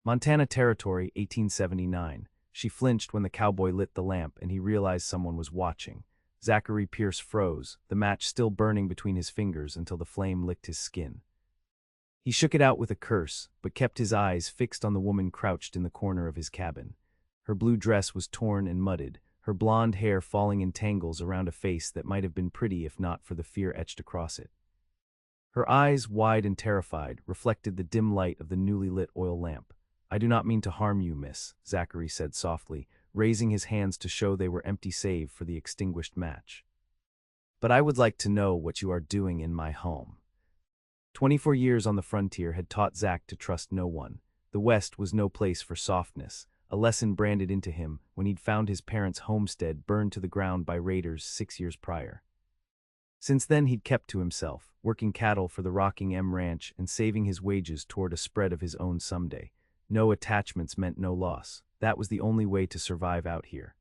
Montana Territory, 1879. She flinched when the cowboy lit the lamp and he realized someone was watching. Zachary Pierce froze, the match still burning between his fingers until the flame licked his skin. He shook it out with a curse, but kept his eyes fixed on the woman crouched in the corner of his cabin. Her blue dress was torn and mudded, her blonde hair falling in tangles around a face that might have been pretty if not for the fear etched across it. Her eyes, wide and terrified, reflected the dim light of the newly lit oil lamp. "I do not mean to harm you, miss," Zachary said softly, raising his hands to show they were empty save for the extinguished match. "But I would like to know what you are doing in my home." 24 years on the frontier had taught Zach to trust no one. The West was no place for softness, a lesson branded into him when he'd found his parents' homestead burned to the ground by raiders 6 years prior. Since then he'd kept to himself, working cattle for the Rocking M Ranch and saving his wages toward a spread of his own someday. No attachments meant no loss. That was the only way to survive out here.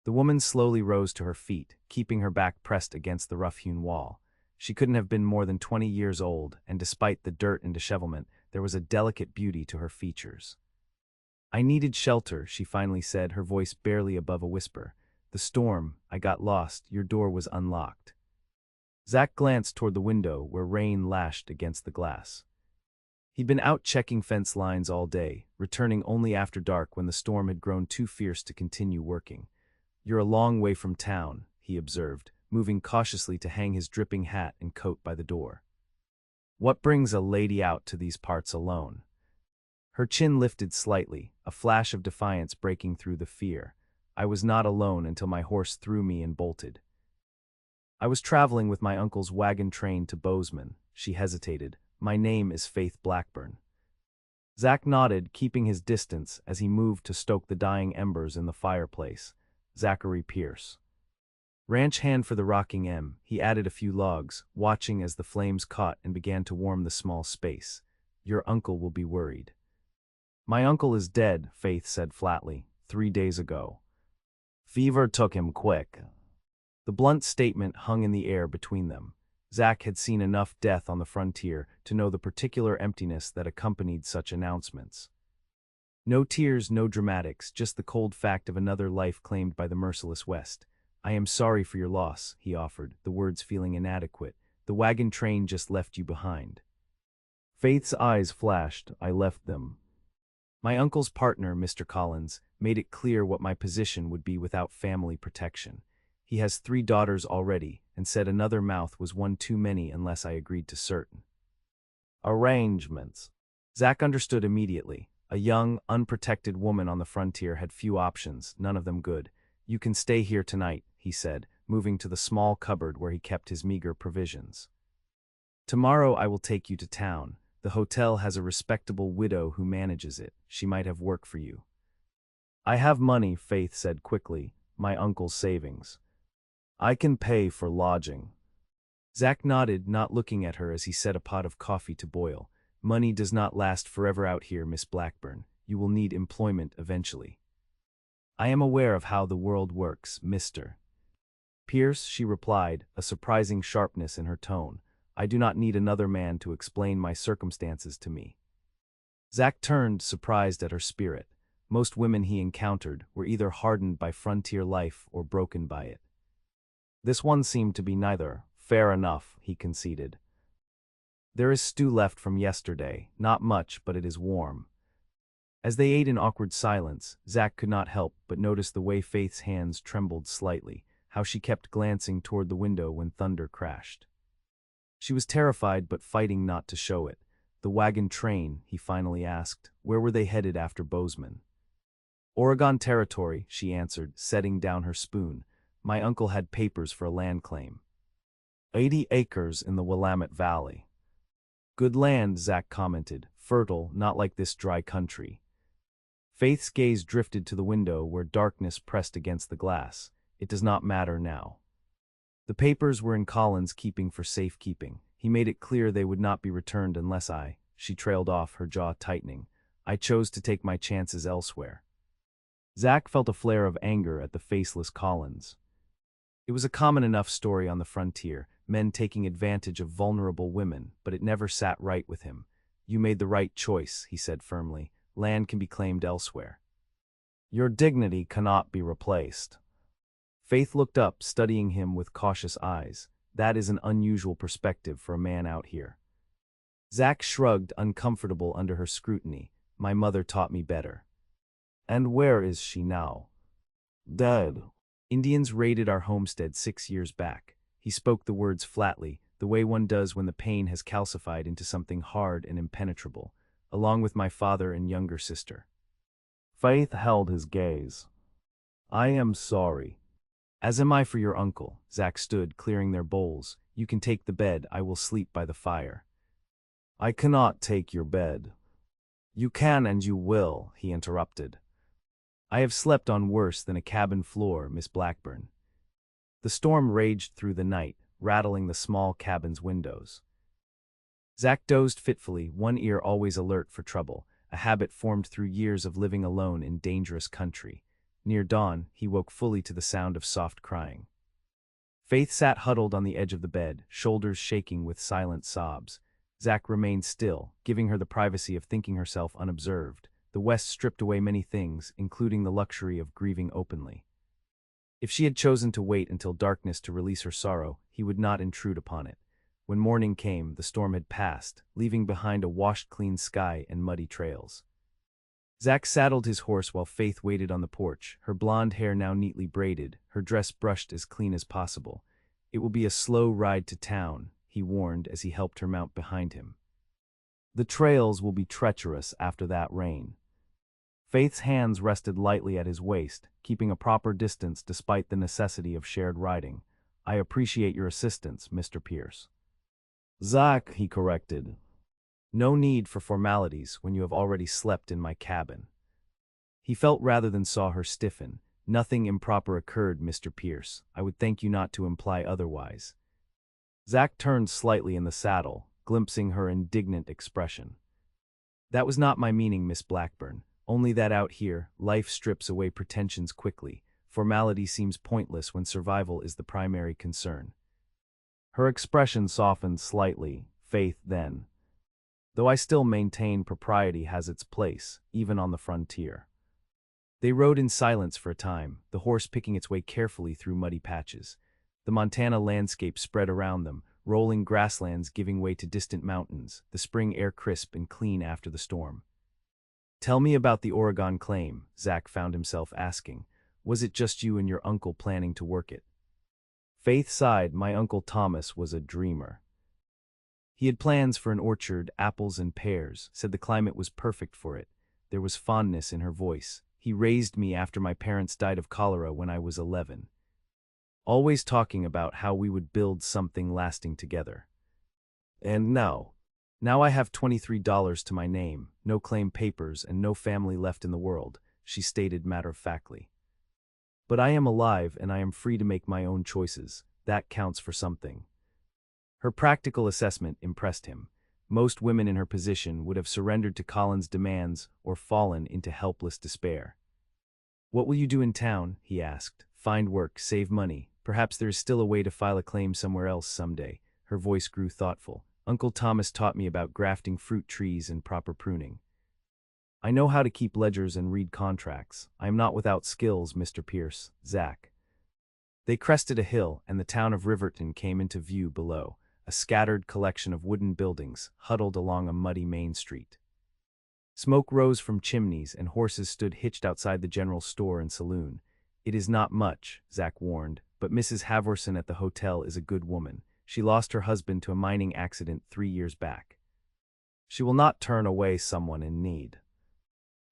The woman slowly rose to her feet, keeping her back pressed against the rough-hewn wall. She couldn't have been more than 20 years old, and despite the dirt and dishevelment, there was a delicate beauty to her features. "I needed shelter," she finally said, her voice barely above a whisper. "The storm, I got lost, your door was unlocked." Zach glanced toward the window where rain lashed against the glass. He'd been out checking fence lines all day, returning only after dark when the storm had grown too fierce to continue working. "You're a long way from town," he observed, moving cautiously to hang his dripping hat and coat by the door. "What brings a lady out to these parts alone?" Her chin lifted slightly, a flash of defiance breaking through the fear. "I was not alone until my horse threw me and bolted. I was traveling with my uncle's wagon train to Bozeman." She hesitated. "My name is Faith Blackburn." Zach nodded, keeping his distance as he moved to stoke the dying embers in the fireplace. "Zachary Pierce." Ranch hand for the Rocking M, he added a few logs, watching as the flames caught and began to warm the small space. "Your uncle will be worried." "My uncle is dead," Faith said flatly, 3 days ago. "Fever took him quick." The blunt statement hung in the air between them. Zach had seen enough death on the frontier to know the particular emptiness that accompanied such announcements. No tears, no dramatics, just the cold fact of another life claimed by the merciless West. "I am sorry for your loss," he offered, the words feeling inadequate. "The wagon train just left you behind." Faith's eyes flashed. "I left them. My uncle's partner, Mr. Collins, made it clear what my position would be without family protection. He has 3 daughters already, and said another mouth was one too many unless I agreed to certain arrangements." Zach understood immediately. A young, unprotected woman on the frontier had few options, none of them good. "You can stay here tonight," he said, moving to the small cupboard where he kept his meager provisions. "Tomorrow I will take you to town. The hotel has a respectable widow who manages it. She might have work for you." "I have money," Faith said quickly, "my uncle's savings. I can pay for lodging." Zach nodded, not looking at her as he set a pot of coffee to boil. "Money does not last forever out here, Miss Blackburn. You will need employment eventually." "I am aware of how the world works, Mr. Pierce," she replied, a surprising sharpness in her tone. "I do not need another man to explain my circumstances to me." Zach turned, surprised at her spirit. Most women he encountered were either hardened by frontier life or broken by it. This one seemed to be neither. "Fair enough," he conceded. "There is stew left from yesterday, not much, but it is warm." As they ate in awkward silence, Zach could not help but notice the way Faith's hands trembled slightly, how she kept glancing toward the window when thunder crashed. She was terrified but fighting not to show it. "The wagon train," he finally asked, "where were they headed after Bozeman?" "Oregon Territory," she answered, setting down her spoon. "My uncle had papers for a land claim. 80 acres in the Willamette Valley." "Good land," Zach commented, "fertile, not like this dry country." Faith's gaze drifted to the window where darkness pressed against the glass. "It does not matter now. The papers were in Collins' keeping for safekeeping. He made it clear they would not be returned unless She trailed off, her jaw tightening. "I chose to take my chances elsewhere." Zach felt a flare of anger at the faceless Collins. It was a common enough story on the frontier, men taking advantage of vulnerable women, but it never sat right with him. "You made the right choice," he said firmly. land can be claimed elsewhere. Your dignity cannot be replaced. Faith looked up, studying him with cautious eyes. That is an unusual perspective for a man out here. Zach shrugged, uncomfortable under her scrutiny. My mother taught me better. And where is she now? Dead. Indians raided our homestead 6 years back. He spoke the words flatly, the way one does when the pain has calcified into something hard and impenetrable, along with my father and younger sister. Faith held his gaze. I am sorry. As am I for your uncle. Zach stood, clearing their bowls. You can take the bed, I will sleep by the fire. I cannot take your bed. You can and you will, he interrupted. I have slept on worse than a cabin floor, Miss Blackburn. The storm raged through the night, rattling the small cabin's windows. Zach dozed fitfully, one ear always alert for trouble, a habit formed through years of living alone in dangerous country. Near dawn, he woke fully to the sound of soft crying. Faith sat huddled on the edge of the bed, shoulders shaking with silent sobs. Zach remained still, giving her the privacy of thinking herself unobserved. The West stripped away many things, including the luxury of grieving openly. If she had chosen to wait until darkness to release her sorrow, he would not intrude upon it. When morning came, the storm had passed, leaving behind a washed-clean sky and muddy trails. Zach saddled his horse while Faith waited on the porch, her blonde hair now neatly braided, her dress brushed as clean as possible. It will be a slow ride to town, he warned as he helped her mount behind him. The trails will be treacherous after that rain. Faith's hands rested lightly at his waist, keeping a proper distance despite the necessity of shared riding. I appreciate your assistance, Mr. Pierce. Zach, he corrected. No need for formalities when you have already slept in my cabin. He felt rather than saw her stiffen. Nothing improper occurred, Mr. Pierce. I would thank you not to imply otherwise. Zach turned slightly in the saddle, glimpsing her indignant expression. That was not my meaning, Miss Blackburn. Only that out here, life strips away pretensions quickly. Formality seems pointless when survival is the primary concern. Her expression softened slightly. Faith, then. Though I still maintain propriety has its place, even on the frontier. They rode in silence for a time, the horse picking its way carefully through muddy patches. The Montana landscape spread around them, rolling grasslands giving way to distant mountains, the spring air crisp and clean after the storm. Tell me about the Oregon claim, Zach found himself asking. Was it just you and your uncle planning to work it? Faith sighed. My Uncle Thomas was a dreamer. He had plans for an orchard, apples and pears, said the climate was perfect for it. There was fondness in her voice. He raised me after my parents died of cholera when I was 11. Always talking about how we would build something lasting together. And now I have $23 to my name, no claim papers and no family left in the world, she stated matter-of-factly. But I am alive and I am free to make my own choices. That counts for something. Her practical assessment impressed him. Most women in her position would have surrendered to Colin's demands or fallen into helpless despair. What will you do in town? He asked. Find work, save money. Perhaps there is still a way to file a claim somewhere else someday. Her voice grew thoughtful. Uncle Thomas taught me about grafting fruit trees and proper pruning. I know how to keep ledgers and read contracts. I am not without skills, Mr. Pierce. Zach. They crested a hill, and the town of Riverton came into view below, a scattered collection of wooden buildings huddled along a muddy main street. Smoke rose from chimneys, and horses stood hitched outside the general store and saloon. It is not much, Zach warned, but Mrs. Havorson at the hotel is a good woman. She lost her husband to a mining accident 3 years back. She will not turn away someone in need.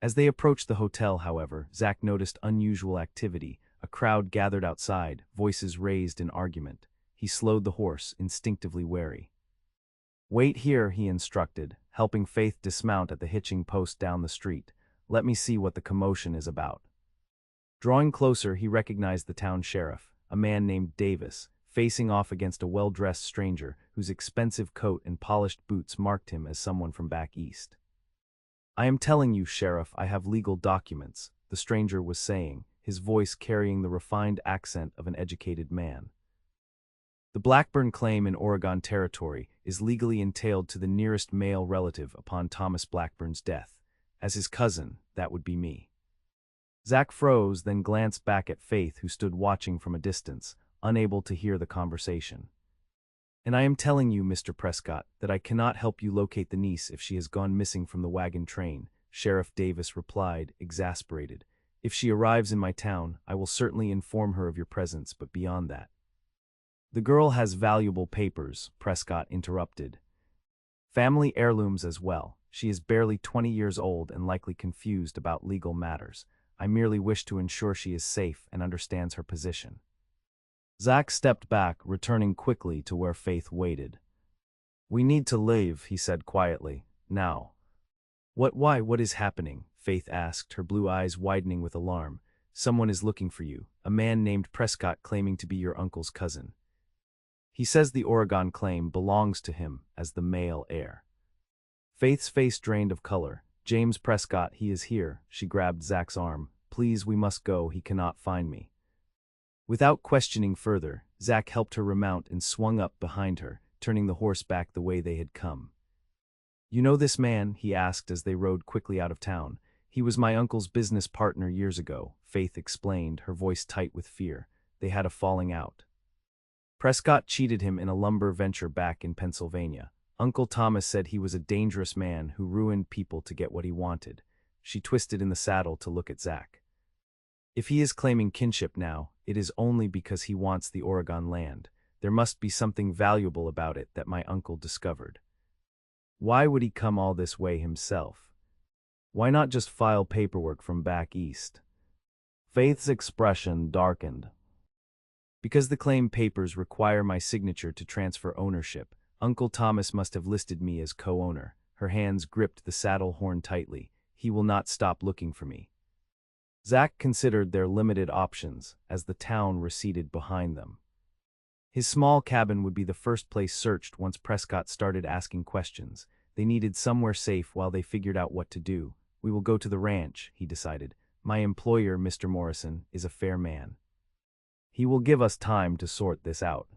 As they approached the hotel, however, Zach noticed unusual activity. A crowd gathered outside, voices raised in argument. He slowed the horse, instinctively wary. Wait here, he instructed, helping Faith dismount at the hitching post down the street. Let me see what the commotion is about. Drawing closer, he recognized the town sheriff, a man named Davis, facing off against a well-dressed stranger whose expensive coat and polished boots marked him as someone from back east. I am telling you, Sheriff, I have legal documents, the stranger was saying, his voice carrying the refined accent of an educated man. The Blackburn claim in Oregon Territory is legally entailed to the nearest male relative upon Thomas Blackburn's death. As his cousin, that would be me. Zach froze, then glanced back at Faith, who stood watching from a distance, unable to hear the conversation. And I am telling you, Mr. Prescott, that I cannot help you locate the niece if she has gone missing from the wagon train, Sheriff Davis replied, exasperated. If she arrives in my town, I will certainly inform her of your presence, but beyond that. The girl has valuable papers, Prescott interrupted. Family heirlooms as well. She is barely 20 years old and likely confused about legal matters. I merely wish to ensure she is safe and understands her position. Zach stepped back, returning quickly to where Faith waited. We need to leave, he said quietly. Now. Why, what is happening? Faith asked, her blue eyes widening with alarm. Someone is looking for you, a man named Prescott claiming to be your uncle's cousin. He says the Oregon claim belongs to him as the male heir. Faith's face drained of color. James Prescott, he is here. She grabbed Zach's arm. Please, we must go, he cannot find me. Without questioning further, Zach helped her remount and swung up behind her, turning the horse back the way they had come. You know this man? He asked as they rode quickly out of town. He was my uncle's business partner years ago, Faith explained, her voice tight with fear. They had a falling out. Prescott cheated him in a lumber venture back in Pennsylvania. Uncle Thomas said he was a dangerous man who ruined people to get what he wanted. She twisted in the saddle to look at Zach. If he is claiming kinship now, it is only because he wants the Oregon land. There must be something valuable about it that my uncle discovered. Why would he come all this way himself? Why not just file paperwork from back east? Faith's expression darkened. Because the claim papers require my signature to transfer ownership, Uncle Thomas must have listed me as co-owner. Her hands gripped the saddle horn tightly. He will not stop looking for me. Zach considered their limited options as the town receded behind them. His small cabin would be the first place searched once Prescott started asking questions. They needed somewhere safe while they figured out what to do. We will go to the ranch, he decided. My employer, Mr. Morrison, is a fair man. He will give us time to sort this out.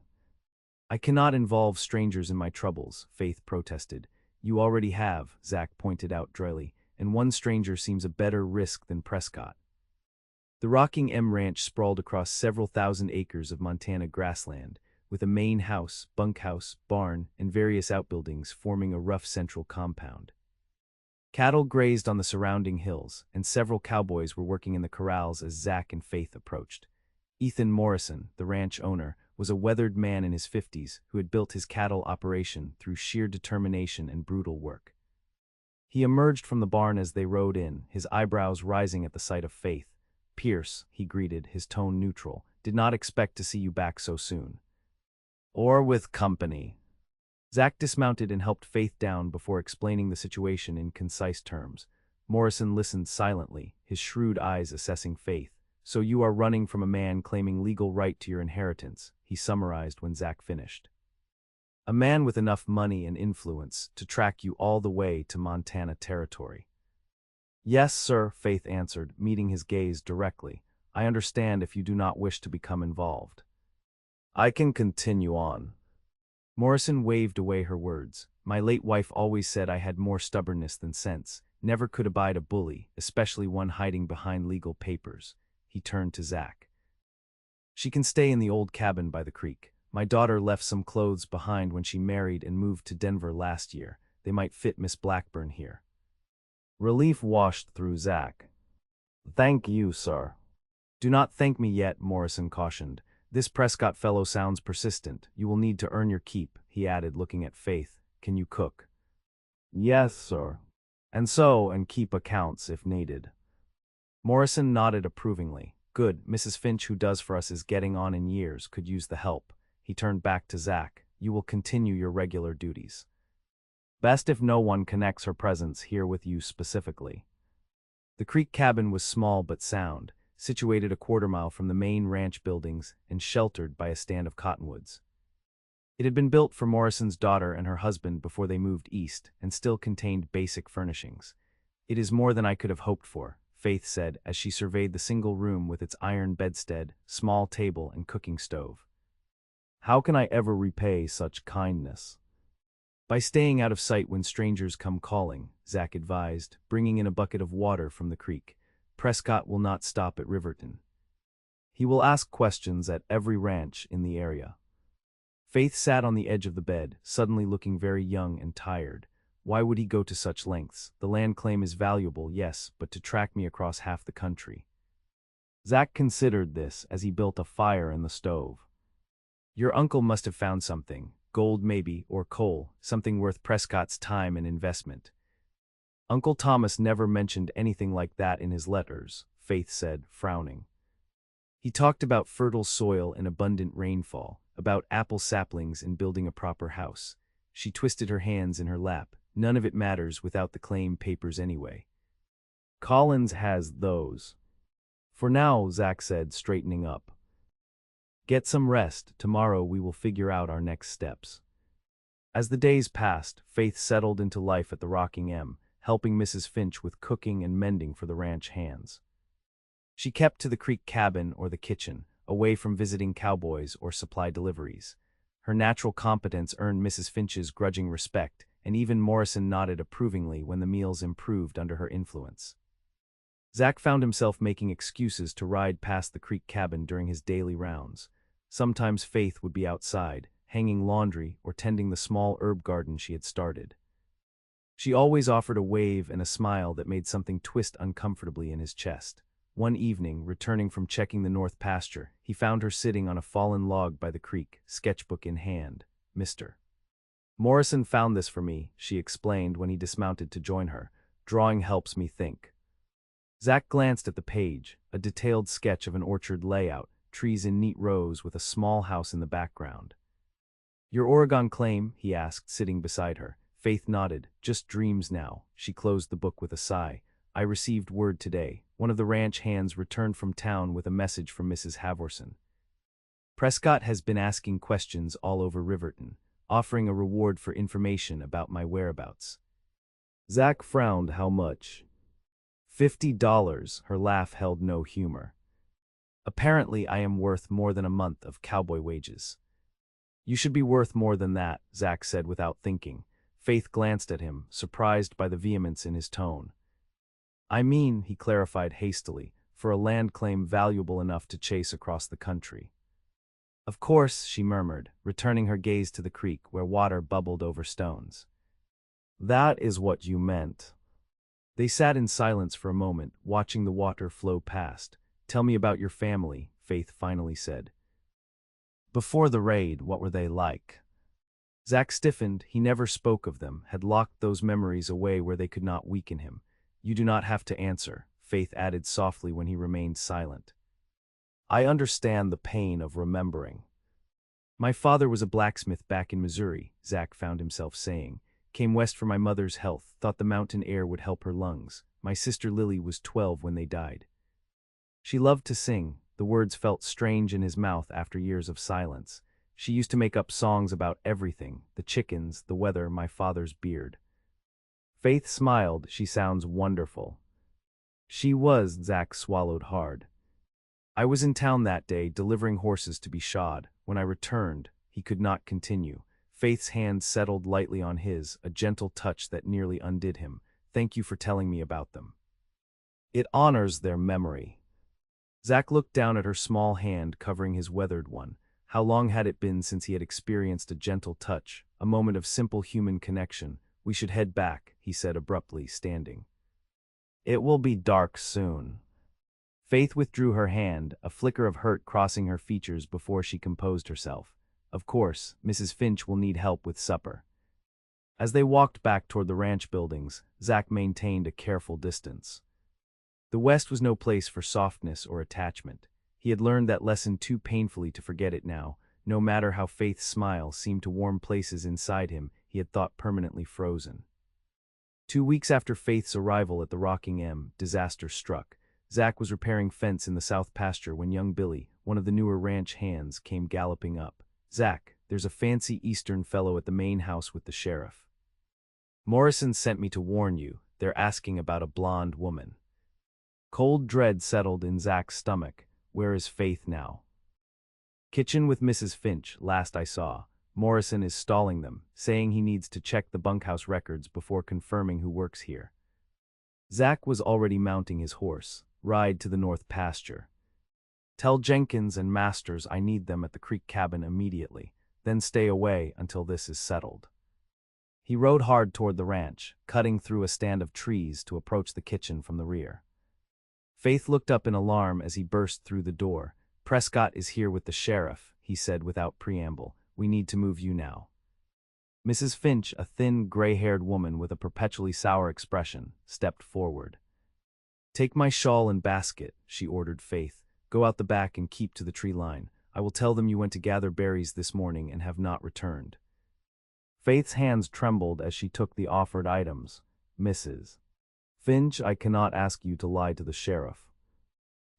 I cannot involve strangers in my troubles, Faith protested. You already have, Zach pointed out dryly, and one stranger seems a better risk than Prescott. The Rocking M Ranch sprawled across several thousand acres of Montana grassland, with a main house, bunkhouse, barn, and various outbuildings forming a rough central compound. Cattle grazed on the surrounding hills, and several cowboys were working in the corrals as Zach and Faith approached. Ethan Morrison, the ranch owner, was a weathered man in his 50s who had built his cattle operation through sheer determination and brutal work. He emerged from the barn as they rode in, his eyebrows rising at the sight of Faith. Pierce, he greeted, his tone neutral, did not expect to see you back so soon. Or with company. Zach dismounted and helped Faith down before explaining the situation in concise terms. Morrison listened silently, his shrewd eyes assessing Faith. So you are running from a man claiming legal right to your inheritance, he summarized when Zach finished. A man with enough money and influence to track you all the way to Montana territory. Yes, sir, Faith answered, meeting his gaze directly. I understand if you do not wish to become involved. I can continue on. Morrison waved away her words. My late wife always said I had more stubbornness than sense, never could abide a bully, especially one hiding behind legal papers. He turned to Zach. She can stay in the old cabin by the creek. My daughter left some clothes behind when she married and moved to Denver last year. They might fit Miss Blackburn here. Relief washed through Zach. Thank you, sir. Do not thank me yet, Morrison cautioned. This Prescott fellow sounds persistent. You will need to earn your keep, he added, looking at Faith. Can you cook? Yes, sir. And keep accounts if needed. Morrison nodded approvingly. Good, Mrs. Finch, who does for us, is getting on in years, could use the help. He turned back to Zach. You will continue your regular duties. Best if no one connects her presence here with you specifically. The creek cabin was small but sound, situated a quarter-mile from the main ranch buildings and sheltered by a stand of cottonwoods. It had been built for Morrison's daughter and her husband before they moved east and still contained basic furnishings. It is more than I could have hoped for, Faith said as she surveyed the single room with its iron bedstead, small table, and cooking stove. How can I ever repay such kindness? By staying out of sight when strangers come calling, Zach advised, bringing in a bucket of water from the creek. Prescott will not stop at Riverton. He will ask questions at every ranch in the area. Faith sat on the edge of the bed, suddenly looking very young and tired. Why would he go to such lengths? The land claim is valuable, yes, but to track me across half the country. Zach considered this as he built a fire in the stove. Your uncle must have found something, gold maybe, or coal, something worth Prescott's time and investment. Uncle Thomas never mentioned anything like that in his letters, Faith said, frowning. He talked about fertile soil and abundant rainfall, about apple saplings and building a proper house. She twisted her hands in her lap. None of it matters without the claim papers anyway. Collins has those. For now, Zach said, straightening up. Get some rest. Tomorrow we will figure out our next steps. As the days passed, Faith settled into life at the Rocking M, helping Mrs. Finch with cooking and mending for the ranch hands. She kept to the creek cabin or the kitchen, away from visiting cowboys or supply deliveries. Her natural competence earned Mrs. Finch's grudging respect, and even Morrison nodded approvingly when the meals improved under her influence. Zach found himself making excuses to ride past the creek cabin during his daily rounds. Sometimes Faith would be outside, hanging laundry or tending the small herb garden she had started. She always offered a wave and a smile that made something twist uncomfortably in his chest. One evening, returning from checking the north pasture, he found her sitting on a fallen log by the creek, sketchbook in hand. Mr. Morrison found this for me, she explained when he dismounted to join her. Drawing helps me think. Zach glanced at the page, a detailed sketch of an orchard layout, trees in neat rows with a small house in the background. Your Oregon claim? He asked, sitting beside her. Faith nodded. Just dreams now. She closed the book with a sigh. I received word today. One of the ranch hands returned from town with a message from Mrs. Havorson. Prescott has been asking questions all over Riverton, offering a reward for information about my whereabouts. Zach frowned. How much? $50. Her laugh held no humor. Apparently I am worth more than a month of cowboy wages. You should be worth more than that, Zach said without thinking. Faith glanced at him, surprised by the vehemence in his tone. I mean, he clarified hastily, for a land claim valuable enough to chase across the country. Of course, she murmured, returning her gaze to the creek where water bubbled over stones. That is what you meant. They sat in silence for a moment, watching the water flow past. Tell me about your family, Faith finally said. Before the raid, what were they like? Zach stiffened. He never spoke of them, had locked those memories away where they could not weaken him. You do not have to answer, Faith added softly when he remained silent. I understand the pain of remembering. My father was a blacksmith back in Missouri, Zach found himself saying. Came west for my mother's health, thought the mountain air would help her lungs. My sister Lily was 12 when they died. She loved to sing. The words felt strange in his mouth after years of silence. She used to make up songs about everything, the chickens, the weather, my father's beard. Faith smiled. She sounds wonderful. She was. Zach swallowed hard. I was in town that day, delivering horses to be shod. When I returned, he could not continue. Faith's hand settled lightly on his, a gentle touch that nearly undid him. Thank you for telling me about them. It honors their memory. Zach looked down at her small hand covering his weathered one. How long had it been since he had experienced a gentle touch, a moment of simple human connection? We should head back, he said abruptly, standing. It will be dark soon. Faith withdrew her hand, a flicker of hurt crossing her features before she composed herself. Of course, Mrs. Finch will need help with supper. As they walked back toward the ranch buildings, Zach maintained a careful distance. The West was no place for softness or attachment. He had learned that lesson too painfully to forget it now. No matter how Faith's smile seemed to warm places inside him, he had thought permanently frozen. 2 weeks after Faith's arrival at the Rocking M, disaster struck. Zach was repairing fence in the south pasture when young Billy, one of the newer ranch hands, came galloping up. Zach, there's a fancy Eastern fellow at the main house with the sheriff. Morrison sent me to warn you. They're asking about a blonde woman. Cold dread settled in Zach's stomach. Where is Faith now? Kitchen with Mrs. Finch, last I saw. Morrison is stalling them, saying he needs to check the bunkhouse records before confirming who works here. Zach was already mounting his horse. Ride to the north pasture. Tell Jenkins and Masters I need them at the creek cabin immediately, then stay away until this is settled. He rode hard toward the ranch, cutting through a stand of trees to approach the kitchen from the rear. Faith looked up in alarm as he burst through the door. "Prescott is here with the sheriff," he said without preamble. "We need to move you now." Mrs. Finch, a thin, gray-haired woman with a perpetually sour expression, stepped forward. "Take my shawl and basket," she ordered Faith. "Go out the back and keep to the tree line. I will tell them you went to gather berries this morning and have not returned." Faith's hands trembled as she took the offered items. "Mrs. Finch, I cannot ask you to lie to the sheriff."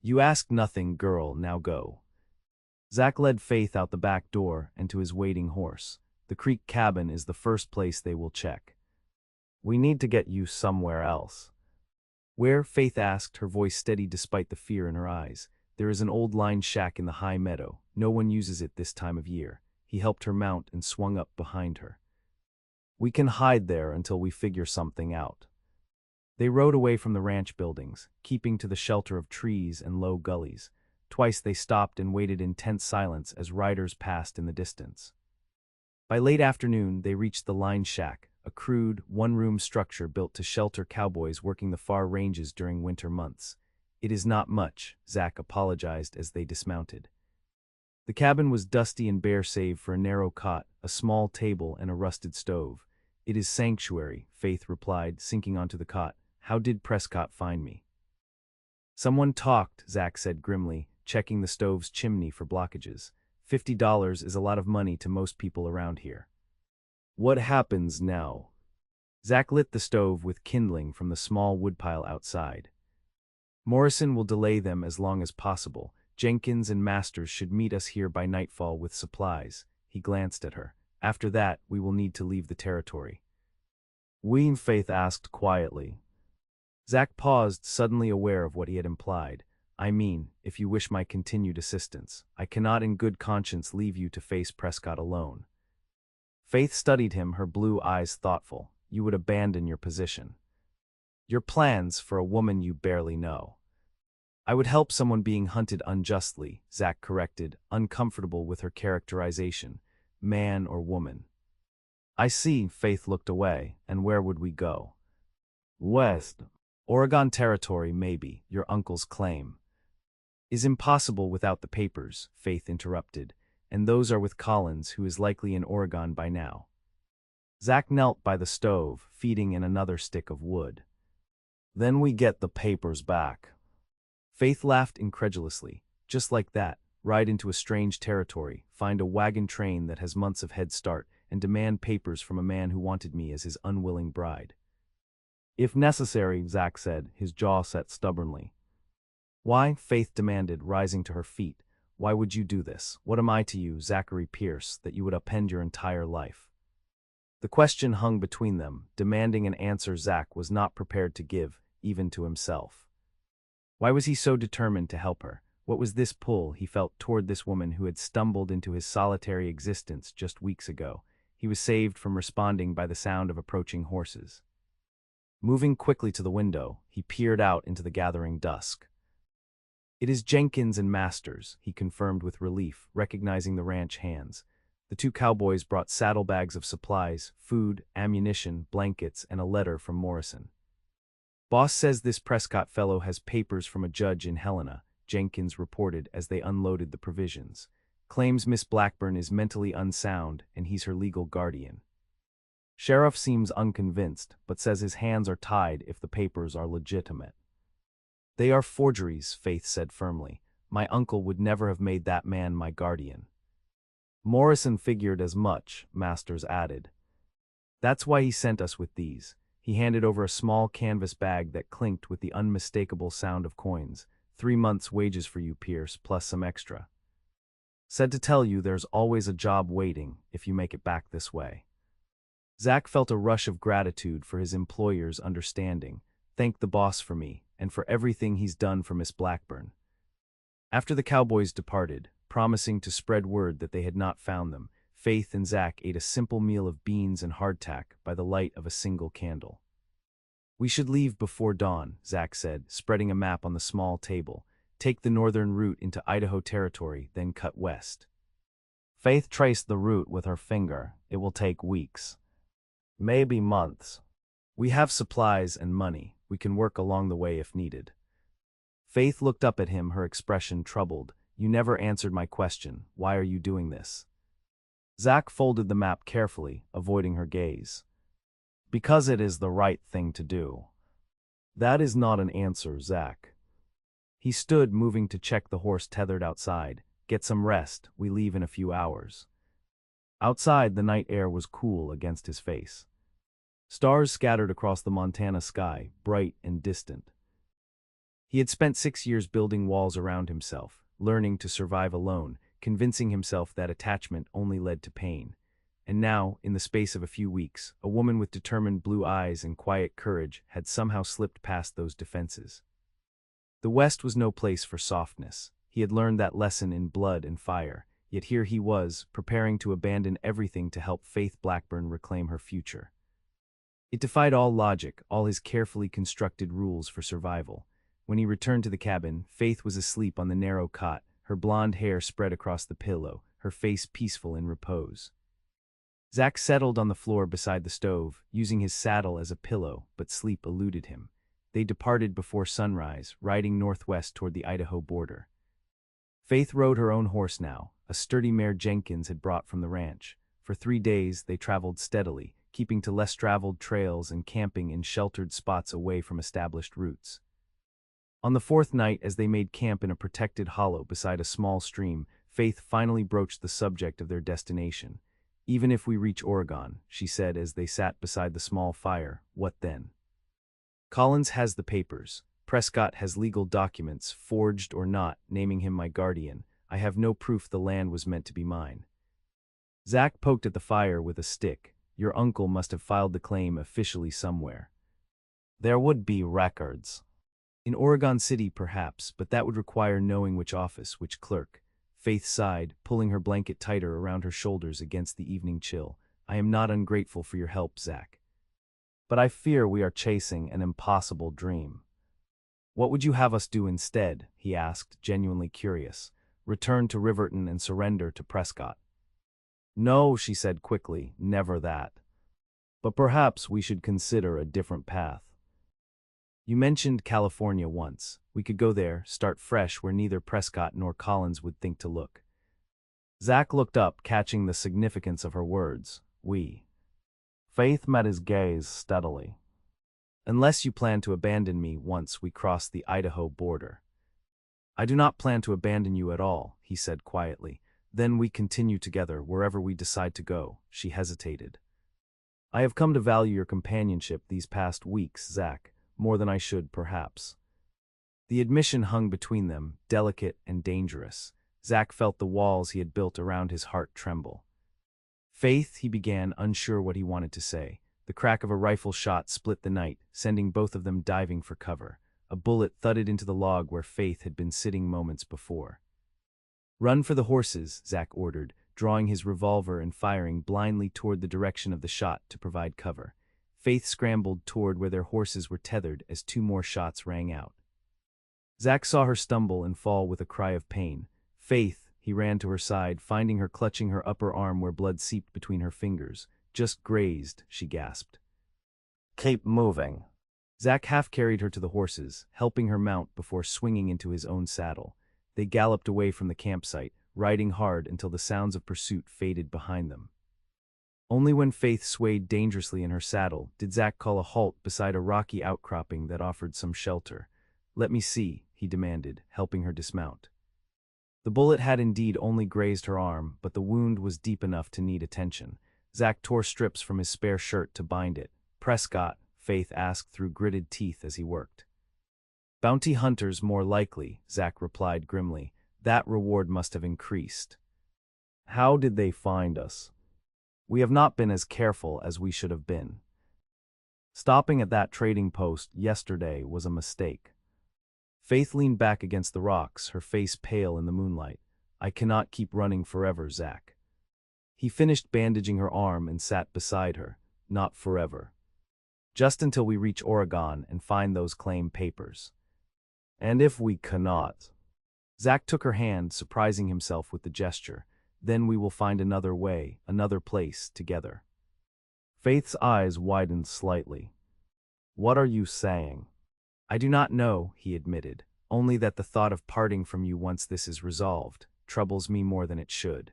"You ask nothing, girl, now go." Zach led Faith out the back door and to his waiting horse. "The creek cabin is the first place they will check. We need to get you somewhere else." "Where?" Faith asked, her voice steady despite the fear in her eyes. "There is an old line shack in the high meadow. No one uses it this time of year." He helped her mount and swung up behind her. "We can hide there until we figure something out." They rode away from the ranch buildings, keeping to the shelter of trees and low gullies. Twice they stopped and waited in tense silence as riders passed in the distance. By late afternoon, they reached the line shack, a crude, one-room structure built to shelter cowboys working the far ranges during winter months. "It is not much," Zach apologized as they dismounted. The cabin was dusty and bare save for a narrow cot, a small table, and a rusted stove. "It is sanctuary," Faith replied, sinking onto the cot. "How did Prescott find me?" "Someone talked," Zach said grimly, checking the stove's chimney for blockages. $50 is a lot of money to most people around here. "What happens now?" Zach lit the stove with kindling from the small woodpile outside. "Morrison will delay them as long as possible. Jenkins and Masters should meet us here by nightfall with supplies." He glanced at her. "After that, we will need to leave the territory." "We?" Faith asked quietly. Zach paused, suddenly aware of what he had implied. "I mean, if you wish my continued assistance, I cannot in good conscience leave you to face Prescott alone." Faith studied him, her blue eyes thoughtful. "You would abandon your position. Your plans for a woman you barely know." "I would help someone being hunted unjustly," Zach corrected, uncomfortable with her characterization. "Man or woman." "I see." Faith looked away. "And where would we go?" "West. Oregon Territory, maybe, your uncle's claim." "Is impossible without the papers," Faith interrupted, "and those are with Collins, who is likely in Oregon by now." Zach knelt by the stove, feeding in another stick of wood. "Then we get the papers back." Faith laughed incredulously. "Just like that, ride into a strange territory, find a wagon train that has months of head start, and demand papers from a man who wanted me as his unwilling bride." "If necessary," Zach said, his jaw set stubbornly. "Why?" Faith demanded, rising to her feet. "Why would you do this? What am I to you, Zachary Pierce, that you would upend your entire life?" The question hung between them, demanding an answer Zach was not prepared to give, even to himself. Why was he so determined to help her? What was this pull he felt toward this woman who had stumbled into his solitary existence just weeks ago? He was saved from responding by the sound of approaching horses. Moving quickly to the window, he peered out into the gathering dusk. "It is Jenkins and Masters," he confirmed with relief, recognizing the ranch hands. The two cowboys brought saddlebags of supplies, food, ammunition, blankets, and a letter from Morrison. "Boss says this Prescott fellow has papers from a judge in Helena," Jenkins reported as they unloaded the provisions. "Claims Miss Blackburn is mentally unsound and he's her legal guardian." Sheriff seems unconvinced, but says his hands are tied if the papers are legitimate. "They are forgeries," Faith said firmly. "My uncle would never have made that man my guardian." "Morrison figured as much," Masters added. "That's why he sent us with these." He handed over a small canvas bag that clinked with the unmistakable sound of coins. 3 months' wages for you, Pierce, plus some extra. Said to tell you there's always a job waiting if you make it back this way." Zach felt a rush of gratitude for his employer's understanding. "Thank the boss for me, and for everything he's done for Miss Blackburn." After the cowboys departed, promising to spread word that they had not found them, Faith and Zach ate a simple meal of beans and hardtack by the light of a single candle. "We should leave before dawn," Zach said, spreading a map on the small table. "Take the northern route into Idaho Territory, then cut west." Faith traced the route with her finger. "It will take weeks. Maybe months. We have supplies and money. We can work along the way if needed." Faith looked up at him, her expression troubled. "You never answered my question. Why are you doing this?" Zach folded the map carefully, avoiding her gaze. "Because it is the right thing to do." "That is not an answer, Zach." He stood, moving to check the horse tethered outside. "Get some rest. We leave in a few hours." Outside, the night air was cool against his face. Stars scattered across the Montana sky, bright and distant. He had spent 6 years building walls around himself, learning to survive alone, convincing himself that attachment only led to pain. And now, in the space of a few weeks, a woman with determined blue eyes and quiet courage had somehow slipped past those defenses. The West was no place for softness. He had learned that lesson in blood and fire, yet here he was, preparing to abandon everything to help Faith Blackburn reclaim her future. It defied all logic, all his carefully constructed rules for survival. When he returned to the cabin, Faith was asleep on the narrow cot, her blonde hair spread across the pillow, her face peaceful in repose. Zach settled on the floor beside the stove, using his saddle as a pillow, but sleep eluded him. They departed before sunrise, riding northwest toward the Idaho border. Faith rode her own horse now, a sturdy mare Jenkins had brought from the ranch. For 3 days they traveled steadily, keeping to less traveled trails and camping in sheltered spots away from established routes. On the 4th night, as they made camp in a protected hollow beside a small stream, Faith finally broached the subject of their destination. "Even if we reach Oregon," she said as they sat beside the small fire, "what then? Collins has the papers. Prescott has legal documents, forged or not, naming him my guardian. I have no proof the land was meant to be mine." Zach poked at the fire with a stick. "Your uncle must have filed the claim officially somewhere." "There would be records." "In Oregon City, perhaps, but that would require knowing which office, which clerk." Faith sighed, pulling her blanket tighter around her shoulders against the evening chill. "I am not ungrateful for your help, Zach. But I fear we are chasing an impossible dream." "What would you have us do instead?" he asked, genuinely curious. "Return to Riverton and surrender to Prescott?" "No," she said quickly, "never that. But perhaps we should consider a different path. You mentioned California once. We could go there, start fresh where neither Prescott nor Collins would think to look." Zach looked up, catching the significance of her words. "We." Faith met his gaze steadily. "Unless you plan to abandon me once we cross the Idaho border." "I do not plan to abandon you at all," he said quietly. "Then we continue together wherever we decide to go." She hesitated. "I have come to value your companionship these past weeks, Zach, more than I should, perhaps." The admission hung between them, delicate and dangerous. Zach felt the walls he had built around his heart tremble. "Faith," he began, unsure what he wanted to say. The crack of a rifle shot split the night, sending both of them diving for cover. A bullet thudded into the log where Faith had been sitting moments before. "Run for the horses," Zach ordered, drawing his revolver and firing blindly toward the direction of the shot to provide cover. Faith scrambled toward where their horses were tethered as 2 more shots rang out. Zach saw her stumble and fall with a cry of pain. "Faith," he ran to her side, finding her clutching her upper arm where blood seeped between her fingers. "Just grazed," she gasped. "Keep moving." Zach half-carried her to the horses, helping her mount before swinging into his own saddle. They galloped away from the campsite, riding hard until the sounds of pursuit faded behind them. Only when Faith swayed dangerously in her saddle did Zach call a halt beside a rocky outcropping that offered some shelter. "Let me see," he demanded, helping her dismount. The bullet had indeed only grazed her arm, but the wound was deep enough to need attention. Zach tore strips from his spare shirt to bind it. "Prescott?" Faith asked through gritted teeth as he worked. "Bounty hunters more likely," Zach replied grimly. "That reward must have increased." "How did they find us?" "We have not been as careful as we should have been. Stopping at that trading post yesterday was a mistake." Faith leaned back against the rocks, her face pale in the moonlight. "I cannot keep running forever, Zach." He finished bandaging her arm and sat beside her. Not forever. Just until we reach Oregon and find those claim papers. And if we cannot. Zach took her hand, surprising himself with the gesture. Then we will find another way, another place, together. Faith's eyes widened slightly. What are you saying? I do not know, he admitted, only that the thought of parting from you once this is resolved troubles me more than it should.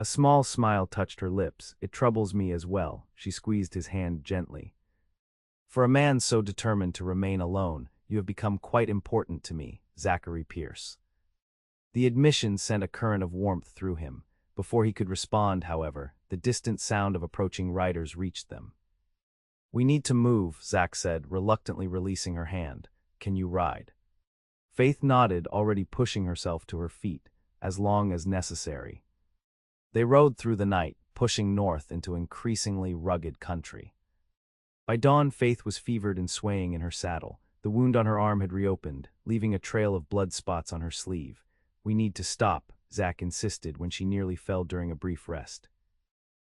A small smile touched her lips. It troubles me as well. She squeezed his hand gently. For a man so determined to remain alone, you have become quite important to me, Zachary Pierce. The admission sent a current of warmth through him. Before he could respond, however, the distant sound of approaching riders reached them. We need to move, Zach said, reluctantly releasing her hand. Can you ride? Faith nodded, already pushing herself to her feet, as long as necessary. They rode through the night, pushing north into increasingly rugged country. By dawn, Faith was fevered and swaying in her saddle. The wound on her arm had reopened, leaving a trail of blood spots on her sleeve. We need to stop, Zach insisted when she nearly fell during a brief rest.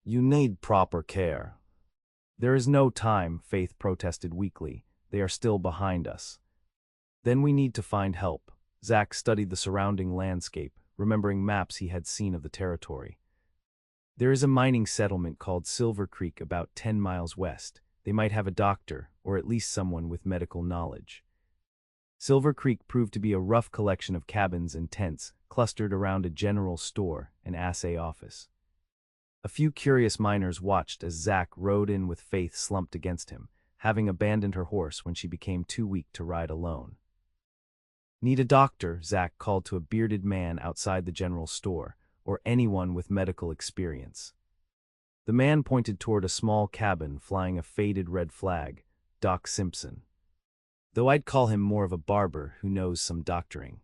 You need proper care. There is no time, Faith protested weakly. They are still behind us. Then we need to find help. Zach studied the surrounding landscape, remembering maps he had seen of the territory. There is a mining settlement called Silver Creek about 10 miles west. They might have a doctor, or at least someone with medical knowledge. Silver Creek proved to be a rough collection of cabins and tents clustered around a general store and assay office. A few curious miners watched as Zach rode in with Faith slumped against him, having abandoned her horse when she became too weak to ride alone. Need a doctor, Zach called to a bearded man outside the general store, or anyone with medical experience. The man pointed toward a small cabin flying a faded red flag, Doc Simpson. Though I'd call him more of a barber who knows some doctoring.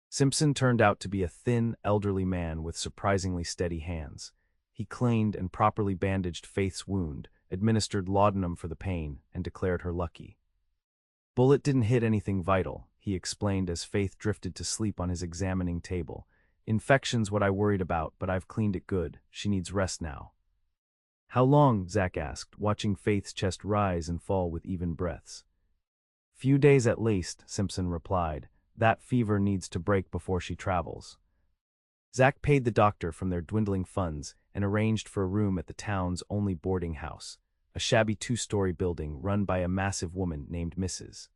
Simpson turned out to be a thin, elderly man with surprisingly steady hands. He cleaned and properly bandaged Faith's wound, administered laudanum for the pain, and declared her lucky. Bullet didn't hit anything vital, he explained as Faith drifted to sleep on his examining table. Infection's what I worried about, but I've cleaned it good. She needs rest now. How long? Zach asked, watching Faith's chest rise and fall with even breaths. Few days at least, Simpson replied. That fever needs to break before she travels. Zach paid the doctor from their dwindling funds and arranged for a room at the town's only boarding house, a shabby 2-story building run by a massive woman named Mrs.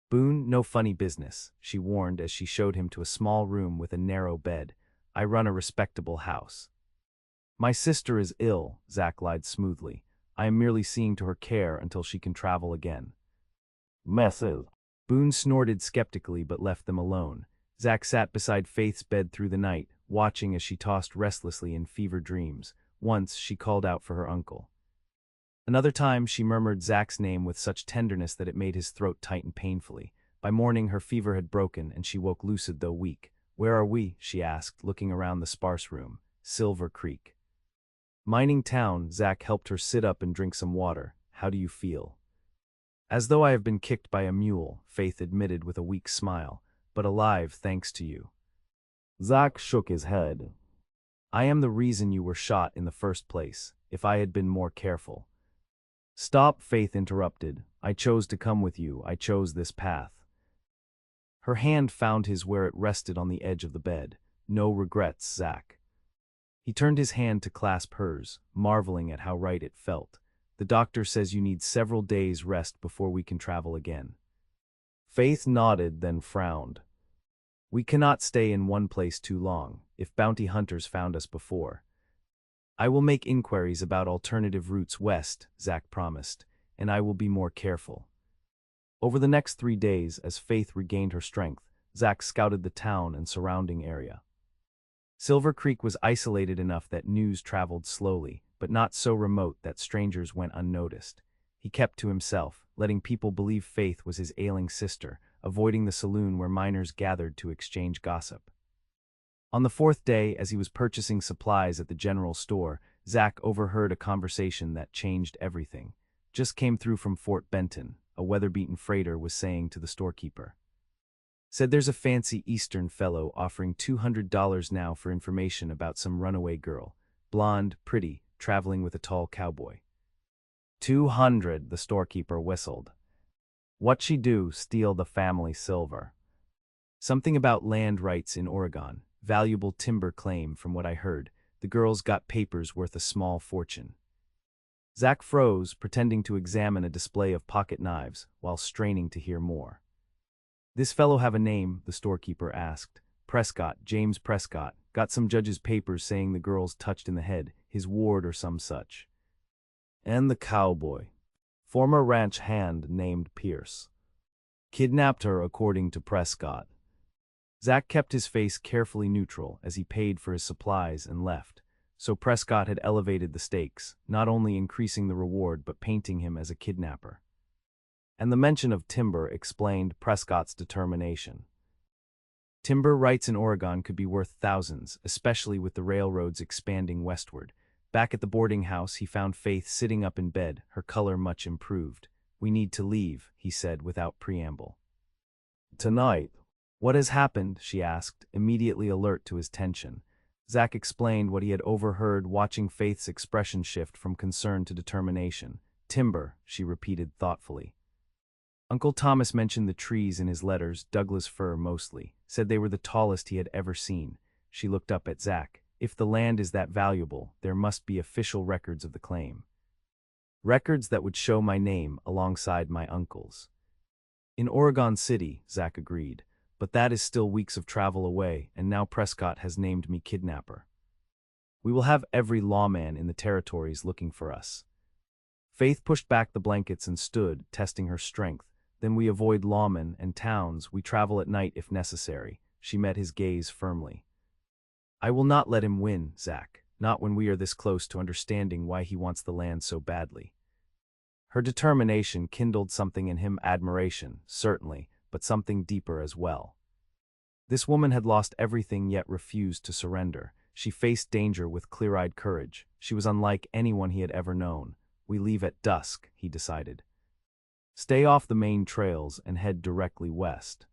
Boone. No funny business, she warned as she showed him to a small room with a narrow bed. I run a respectable house. My sister is ill, Zach lied smoothly. I am merely seeing to her care until she can travel again. Mrs. Boone snorted skeptically but left them alone. Zach sat beside Faith's bed through the night, watching as she tossed restlessly in fever dreams. Once she called out for her uncle. Another time she murmured Zach's name with such tenderness that it made his throat tighten painfully. By morning her fever had broken and she woke lucid though weak. Where are we? She asked, looking around the sparse room. Silver Creek. Mining town. Zach helped her sit up and drink some water. How do you feel? As though I have been kicked by a mule, Faith admitted with a weak smile, but alive thanks to you. Zach shook his head. I am the reason you were shot in the first place. If I had been more careful. Stop, Faith interrupted. I chose to come with you. I chose this path. Her hand found his where it rested on the edge of the bed. No regrets, Zach. He turned his hand to clasp hers, marveling at how right it felt. The doctor says you need several days' rest before we can travel again. Faith nodded, then frowned. We cannot stay in one place too long, if bounty hunters found us before. I will make inquiries about alternative routes west, Zach promised, and I will be more careful. Over the next 3 days, as Faith regained her strength, Zach scouted the town and surrounding area. Silver Creek was isolated enough that news traveled slowly, but not so remote that strangers went unnoticed. He kept to himself, letting people believe Faith was his ailing sister, avoiding the saloon where miners gathered to exchange gossip. On the 4th day, as he was purchasing supplies at the general store, Zach overheard a conversation that changed everything. Just came through from Fort Benton, a weather-beaten freighter was saying to the storekeeper. Said there's a fancy Eastern fellow offering $200 now for information about some runaway girl. blonde, pretty, traveling with a tall cowboy. 200, the storekeeper whistled. What'd she do, steal the family silver? Something about land rights in Oregon, valuable timber claim from what I heard. The girls got papers worth a small fortune. Zach froze, pretending to examine a display of pocket knives, while straining to hear more. This fellow have a name, the storekeeper asked. Prescott, James Prescott, got some judge's papers saying the girl's touched in the head, his ward or some such. And the cowboy, former ranch hand named Pierce. Kidnapped her according to Prescott. Zach kept his face carefully neutral as he paid for his supplies and left, so Prescott had elevated the stakes, not only increasing the reward but painting him as a kidnapper. And the mention of timber explained Prescott's determination. Timber rights in Oregon could be worth thousands, especially with the railroads expanding westward. Back at the boarding house, he found Faith sitting up in bed, her color much improved. We need to leave, he said without preamble. Tonight. What has happened? She asked, immediately alert to his tension. Zach explained what he had overheard, watching Faith's expression shift from concern to determination. Timber, she repeated thoughtfully. Uncle Thomas mentioned the trees in his letters, Douglas fir mostly, said they were the tallest he had ever seen. She looked up at Zach. If the land is that valuable, there must be official records of the claim. Records that would show my name alongside my uncle's. In Oregon City, Zach agreed, but that is still weeks of travel away, and now Prescott has named me kidnapper. We will have every lawman in the territories looking for us. Faith pushed back the blankets and stood, testing her strength. Then we avoid lawmen and towns, we travel at night if necessary. She met his gaze firmly. I will not let him win, Zach, not when we are this close to understanding why he wants the land so badly. Her determination kindled something in him, admiration, certainly, but something deeper as well. This woman had lost everything yet refused to surrender. She faced danger with clear-eyed courage. She was unlike anyone he had ever known. We leave at dusk, he decided. Stay off the main trails and head directly west.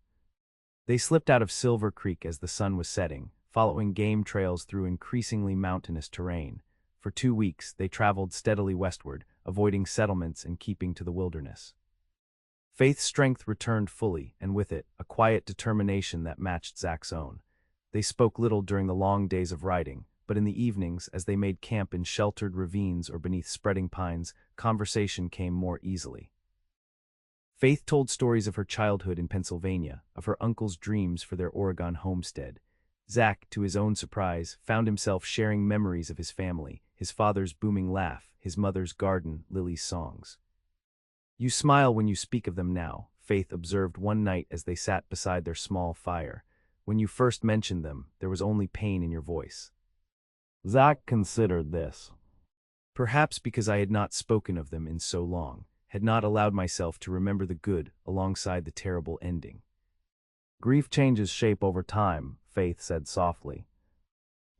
They slipped out of Silver Creek as the sun was setting, following game trails through increasingly mountainous terrain. For 2 weeks, they traveled steadily westward, avoiding settlements and keeping to the wilderness. Faith's strength returned fully, and with it, a quiet determination that matched Zach's own. They spoke little during the long days of riding, but in the evenings, as they made camp in sheltered ravines or beneath spreading pines, conversation came more easily. Faith told stories of her childhood in Pennsylvania, of her uncle's dreams for their Oregon homestead. Zach, to his own surprise, found himself sharing memories of his family, his father's booming laugh, his mother's garden, Lily's songs. You smile when you speak of them now, Faith observed one night as they sat beside their small fire. When you first mentioned them, there was only pain in your voice. Zach considered this. Perhaps because I had not spoken of them in so long, had not allowed myself to remember the good alongside the terrible ending. Grief changes shape over time, Faith said softly.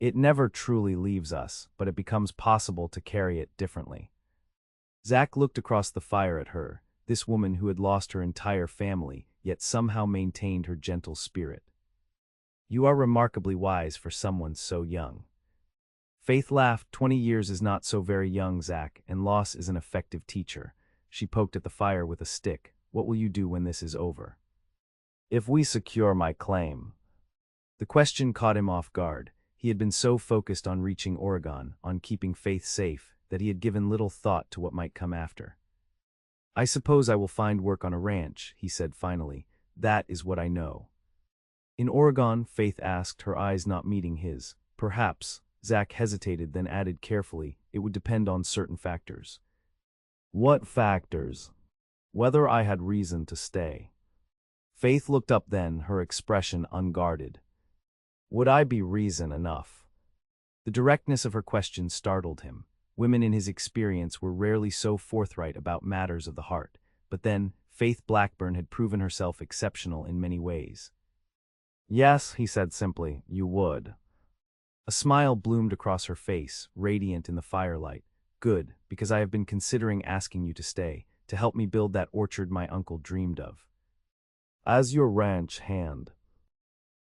It never truly leaves us, but it becomes possible to carry it differently. Zach looked across the fire at her, this woman who had lost her entire family, yet somehow maintained her gentle spirit. You are remarkably wise for someone so young. Faith laughed. 20 years is not so very young, Zach, and loss is an effective teacher. She poked at the fire with a stick. What will you do when this is over? If we secure my claim. The question caught him off guard. He had been so focused on reaching Oregon, on keeping Faith safe, that he had given little thought to what might come after. I suppose I will find work on a ranch, he said finally. That is what I know. In Oregon, Faith asked, her eyes not meeting his. Perhaps. Zach hesitated, then added carefully, it would depend on certain factors. What factors? Whether I had reason to stay. Faith looked up then, her expression unguarded. Would I be reason enough? The directness of her question startled him. Women in his experience were rarely so forthright about matters of the heart, but then, Faith Blackburn had proven herself exceptional in many ways. Yes, he said simply, you would. A smile bloomed across her face, radiant in the firelight. Good, because I have been considering asking you to stay, to help me build that orchard my uncle dreamed of. As your ranch hand?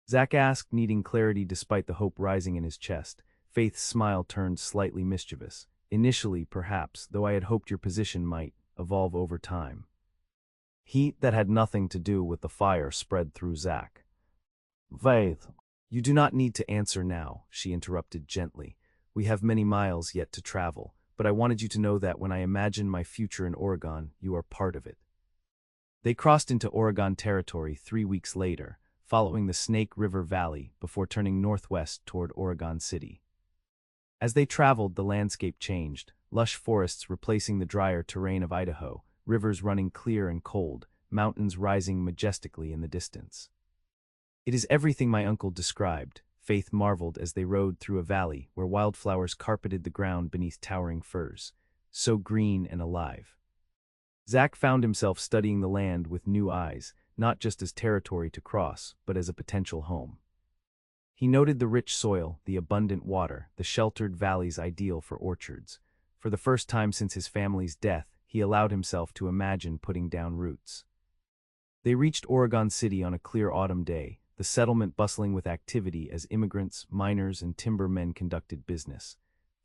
Zach asked, needing clarity despite the hope rising in his chest. Faith's smile turned slightly mischievous. Initially, perhaps, though I had hoped your position might evolve over time. Heat that had nothing to do with the fire spread through Zach. Faith. You do not need to answer now, she interrupted gently. We have many miles yet to travel, but I wanted you to know that when I imagine my future in Oregon, you are part of it. They crossed into Oregon territory 3 weeks later, following the Snake River Valley before turning northwest toward Oregon City. As they traveled, the landscape changed, lush forests replacing the drier terrain of Idaho, rivers running clear and cold, mountains rising majestically in the distance. It is everything my uncle described, Faith marveled as they rode through a valley where wildflowers carpeted the ground beneath towering firs, so green and alive. Zach found himself studying the land with new eyes, not just as territory to cross, but as a potential home. He noted the rich soil, the abundant water, the sheltered valleys ideal for orchards. For the first time since his family's death, he allowed himself to imagine putting down roots. They reached Oregon City on a clear autumn day, the settlement bustling with activity as immigrants, miners, and timbermen conducted business.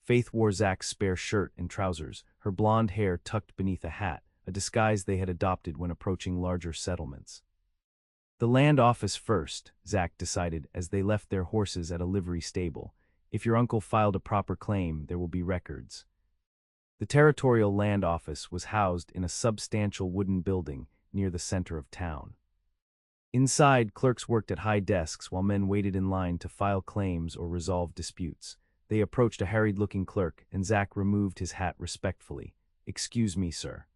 Faith wore Zach's spare shirt and trousers, her blonde hair tucked beneath a hat, a disguise they had adopted when approaching larger settlements. The land office first, Zach decided as they left their horses at a livery stable. If your uncle filed a proper claim, there will be records. The territorial land office was housed in a substantial wooden building near the center of town. Inside, clerks worked at high desks while men waited in line to file claims or resolve disputes. They approached a harried-looking clerk, and Zach removed his hat respectfully. "Excuse me, sir.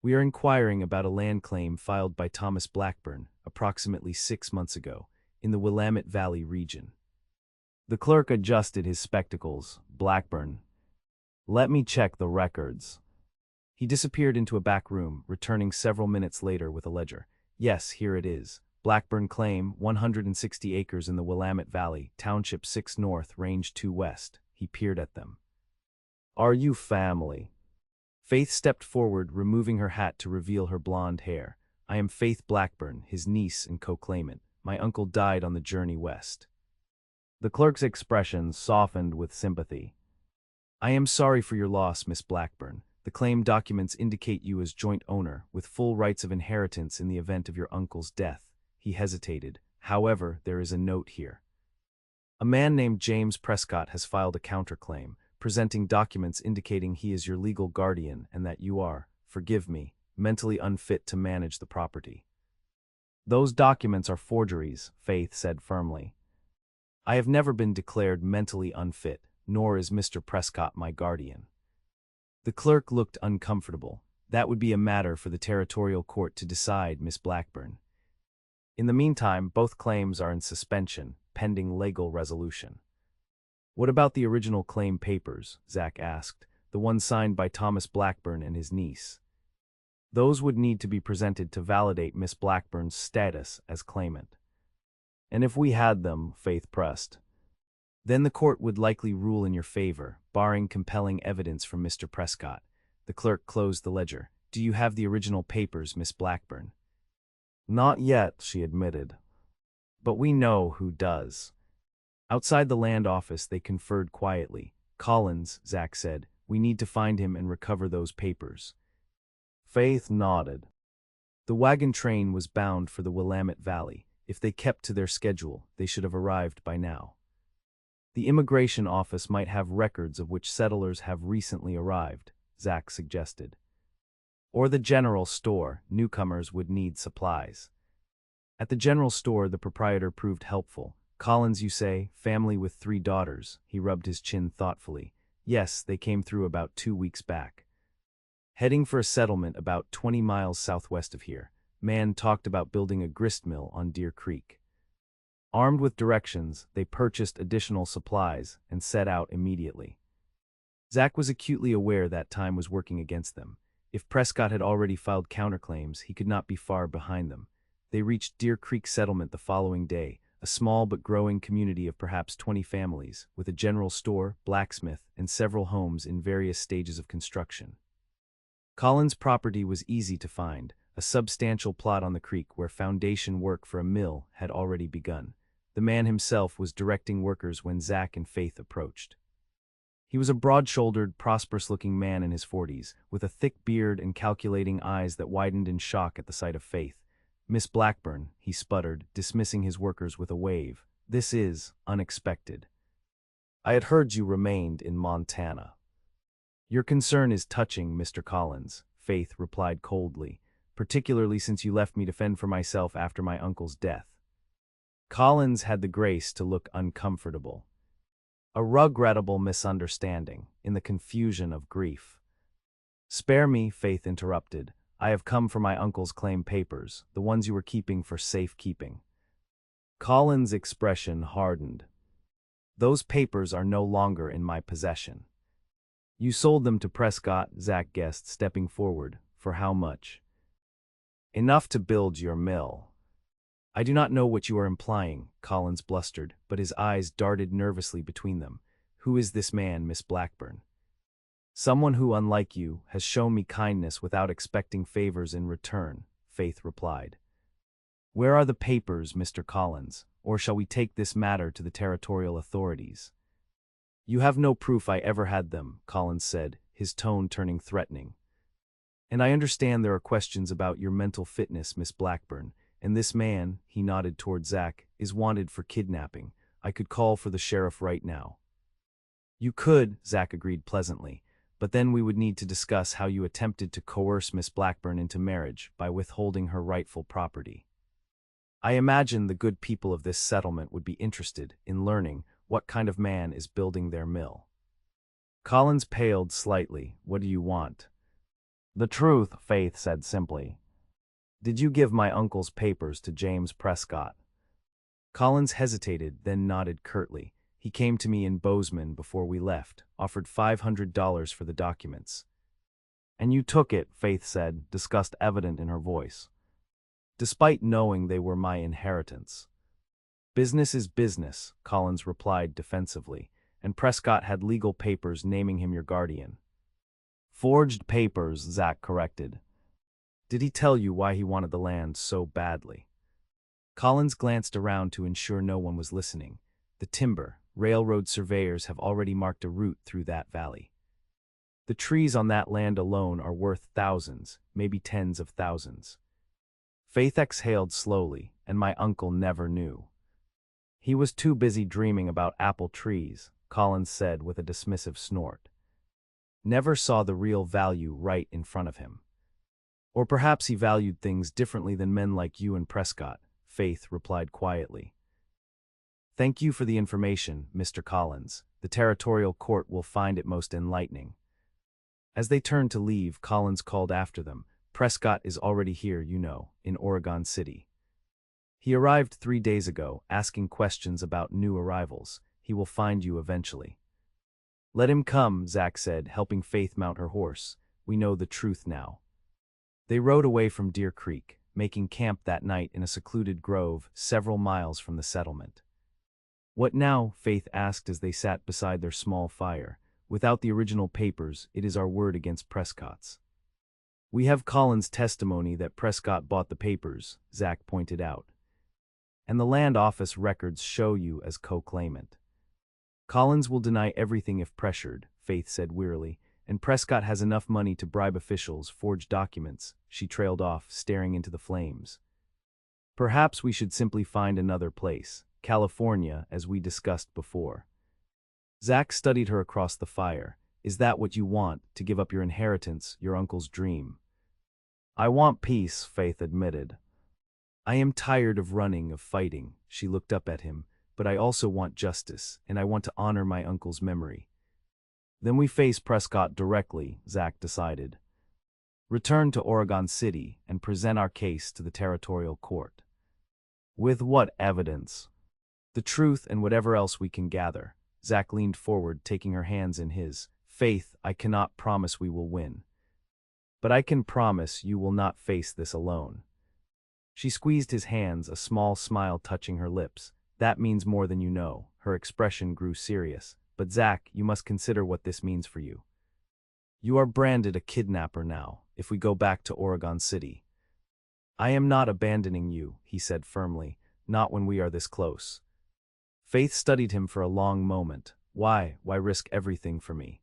We are inquiring about a land claim filed by Thomas Blackburn, approximately 6 months ago, in the Willamette Valley region." The clerk adjusted his spectacles. "Blackburn. Let me check the records." He disappeared into a back room, returning several minutes later with a ledger. "Yes, here it is. Blackburn claim, 160 acres in the Willamette Valley, Township 6 North, Range 2 West." He peered at them. "Are you family?" Faith stepped forward, removing her hat to reveal her blonde hair. "I am Faith Blackburn, his niece and co-claimant. My uncle died on the journey west." The clerk's expression softened with sympathy. "I am sorry for your loss, Miss Blackburn. The claim documents indicate you as joint owner, with full rights of inheritance in the event of your uncle's death." He hesitated. "However, there is a note here. A man named James Prescott has filed a counterclaim, presenting documents indicating he is your legal guardian and that you are, forgive me, mentally unfit to manage the property." "Those documents are forgeries," Faith said firmly. "I have never been declared mentally unfit, nor is Mr. Prescott my guardian." The clerk looked uncomfortable. "That would be a matter for the territorial court to decide, Miss Blackburn. In the meantime, both claims are in suspension, pending legal resolution." "What about the original claim papers?" Zach asked, "the ones signed by Thomas Blackburn and his niece?" "Those would need to be presented to validate Miss Blackburn's status as claimant." "And if we had them," Faith pressed, "then the court would likely rule in your favor, barring compelling evidence from Mr. Prescott." The clerk closed the ledger. "Do you have the original papers, Miss Blackburn?" "Not yet," she admitted. "But we know who does." Outside the land office, they conferred quietly. "Collins," Zach said, "we need to find him and recover those papers." Faith nodded. The wagon train was bound for the Willamette Valley. If they kept to their schedule, they should have arrived by now. "The immigration office might have records of which settlers have recently arrived," Zach suggested. "Or the general store. Newcomers would need supplies." At the general store, the proprietor proved helpful. "Collins, you say, family with 3 daughters." He rubbed his chin thoughtfully. "Yes, they came through about 2 weeks back. Heading for a settlement about 20 miles southwest of here. Man talked about building a grist mill on Deer Creek." Armed with directions, they purchased additional supplies and set out immediately. Zach was acutely aware that time was working against them. If Prescott had already filed counterclaims, he could not be far behind them. They reached Deer Creek Settlement the following day, a small but growing community of perhaps 20 families, with a general store, blacksmith, and several homes in various stages of construction. Collins' property was easy to find, a substantial plot on the creek where foundation work for a mill had already begun. The man himself was directing workers when Zach and Faith approached. He was a broad-shouldered, prosperous-looking man in his 40s, with a thick beard and calculating eyes that widened in shock at the sight of Faith. "Miss Blackburn," he sputtered, dismissing his workers with a wave. "This is unexpected. I had heard you remained in Montana." "Your concern is touching, Mr. Collins," Faith replied coldly, "particularly since you left me to fend for myself after my uncle's death." Collins had the grace to look uncomfortable. A regrettable misunderstanding, in the confusion of grief. "Spare me," Faith interrupted. "I have come for my uncle's claim papers, the ones you were keeping for safekeeping." Collins' expression hardened. "Those papers are no longer in my possession." "You sold them to Prescott," Zach guessed, stepping forward. "For how much?" "Enough to build your mill." "I do not know what you are implying," Collins blustered, but his eyes darted nervously between them. "Who is this man, Miss Blackburn?" "Someone who, unlike you, has shown me kindness without expecting favors in return," Faith replied. "Where are the papers, Mr. Collins, or shall we take this matter to the territorial authorities?" "You have no proof I ever had them," Collins said, his tone turning threatening. "And I understand there are questions about your mental fitness, Miss Blackburn, and this man," he nodded toward Zach, "is wanted for kidnapping. I could call for the sheriff right now." "You could," Zach agreed pleasantly, "but then we would need to discuss how you attempted to coerce Miss Blackburn into marriage by withholding her rightful property. I imagine the good people of this settlement would be interested in learning what kind of man is building their mill." Collins paled slightly. "What do you want?" "The truth," Faith said simply. "Did you give my uncle's papers to James Prescott?" Collins hesitated, then nodded curtly. "He came to me in Bozeman before we left, offered $500 for the documents." "And you took it," Faith said, disgust evident in her voice. "Despite knowing they were my inheritance." "Business is business," Collins replied defensively, "and Prescott had legal papers naming him your guardian." "Forged papers," Zach corrected. "Did he tell you why he wanted the land so badly?" Collins glanced around to ensure no one was listening. "The timber, railroad surveyors have already marked a route through that valley. The trees on that land alone are worth thousands, maybe tens of thousands." Faith exhaled slowly, "And my uncle never knew." "He was too busy dreaming about apple trees," Collins said with a dismissive snort. "Never saw the real value right in front of him. Or perhaps he valued things differently than men like you and Prescott," Faith replied quietly. "Thank you for the information, Mr. Collins. The territorial court will find it most enlightening." As they turned to leave, Collins called after them. "Prescott is already here, you know, in Oregon City. He arrived 3 days ago, asking questions about new arrivals. He will find you eventually." "Let him come," Zach said, helping Faith mount her horse. "We know the truth now." They rode away from Deer Creek, making camp that night in a secluded grove several miles from the settlement. "What now?" Faith asked as they sat beside their small fire. "Without the original papers, it is our word against Prescott's." "We have Collins' testimony that Prescott bought the papers," Zach pointed out. "And the land office records show you as co-claimant." "Collins will deny everything if pressured," Faith said wearily, "and Prescott has enough money to bribe officials, forge documents." She trailed off, staring into the flames. "Perhaps we should simply find another place, California, as we discussed before." Zach studied her across the fire. "Is that what you want, to give up your inheritance, your uncle's dream?" "I want peace," Faith admitted. "I am tired of running, of fighting." She looked up at him. "But I also want justice, and I want to honor my uncle's memory." "Then we face Prescott directly," Zach decided. "Return to Oregon City and present our case to the territorial court." "With what evidence?" "The truth and whatever else we can gather." Zach leaned forward, taking her hands in his. "Faith, I cannot promise we will win. But I can promise you will not face this alone." She squeezed his hands, a small smile touching her lips. "That means more than you know." Her expression grew serious. "But Zach, you must consider what this means for you. You are branded a kidnapper now, if we go back to Oregon City." "I am not abandoning you," he said firmly, "not when we are this close." Faith studied him for a long moment. Why? Why risk everything for me?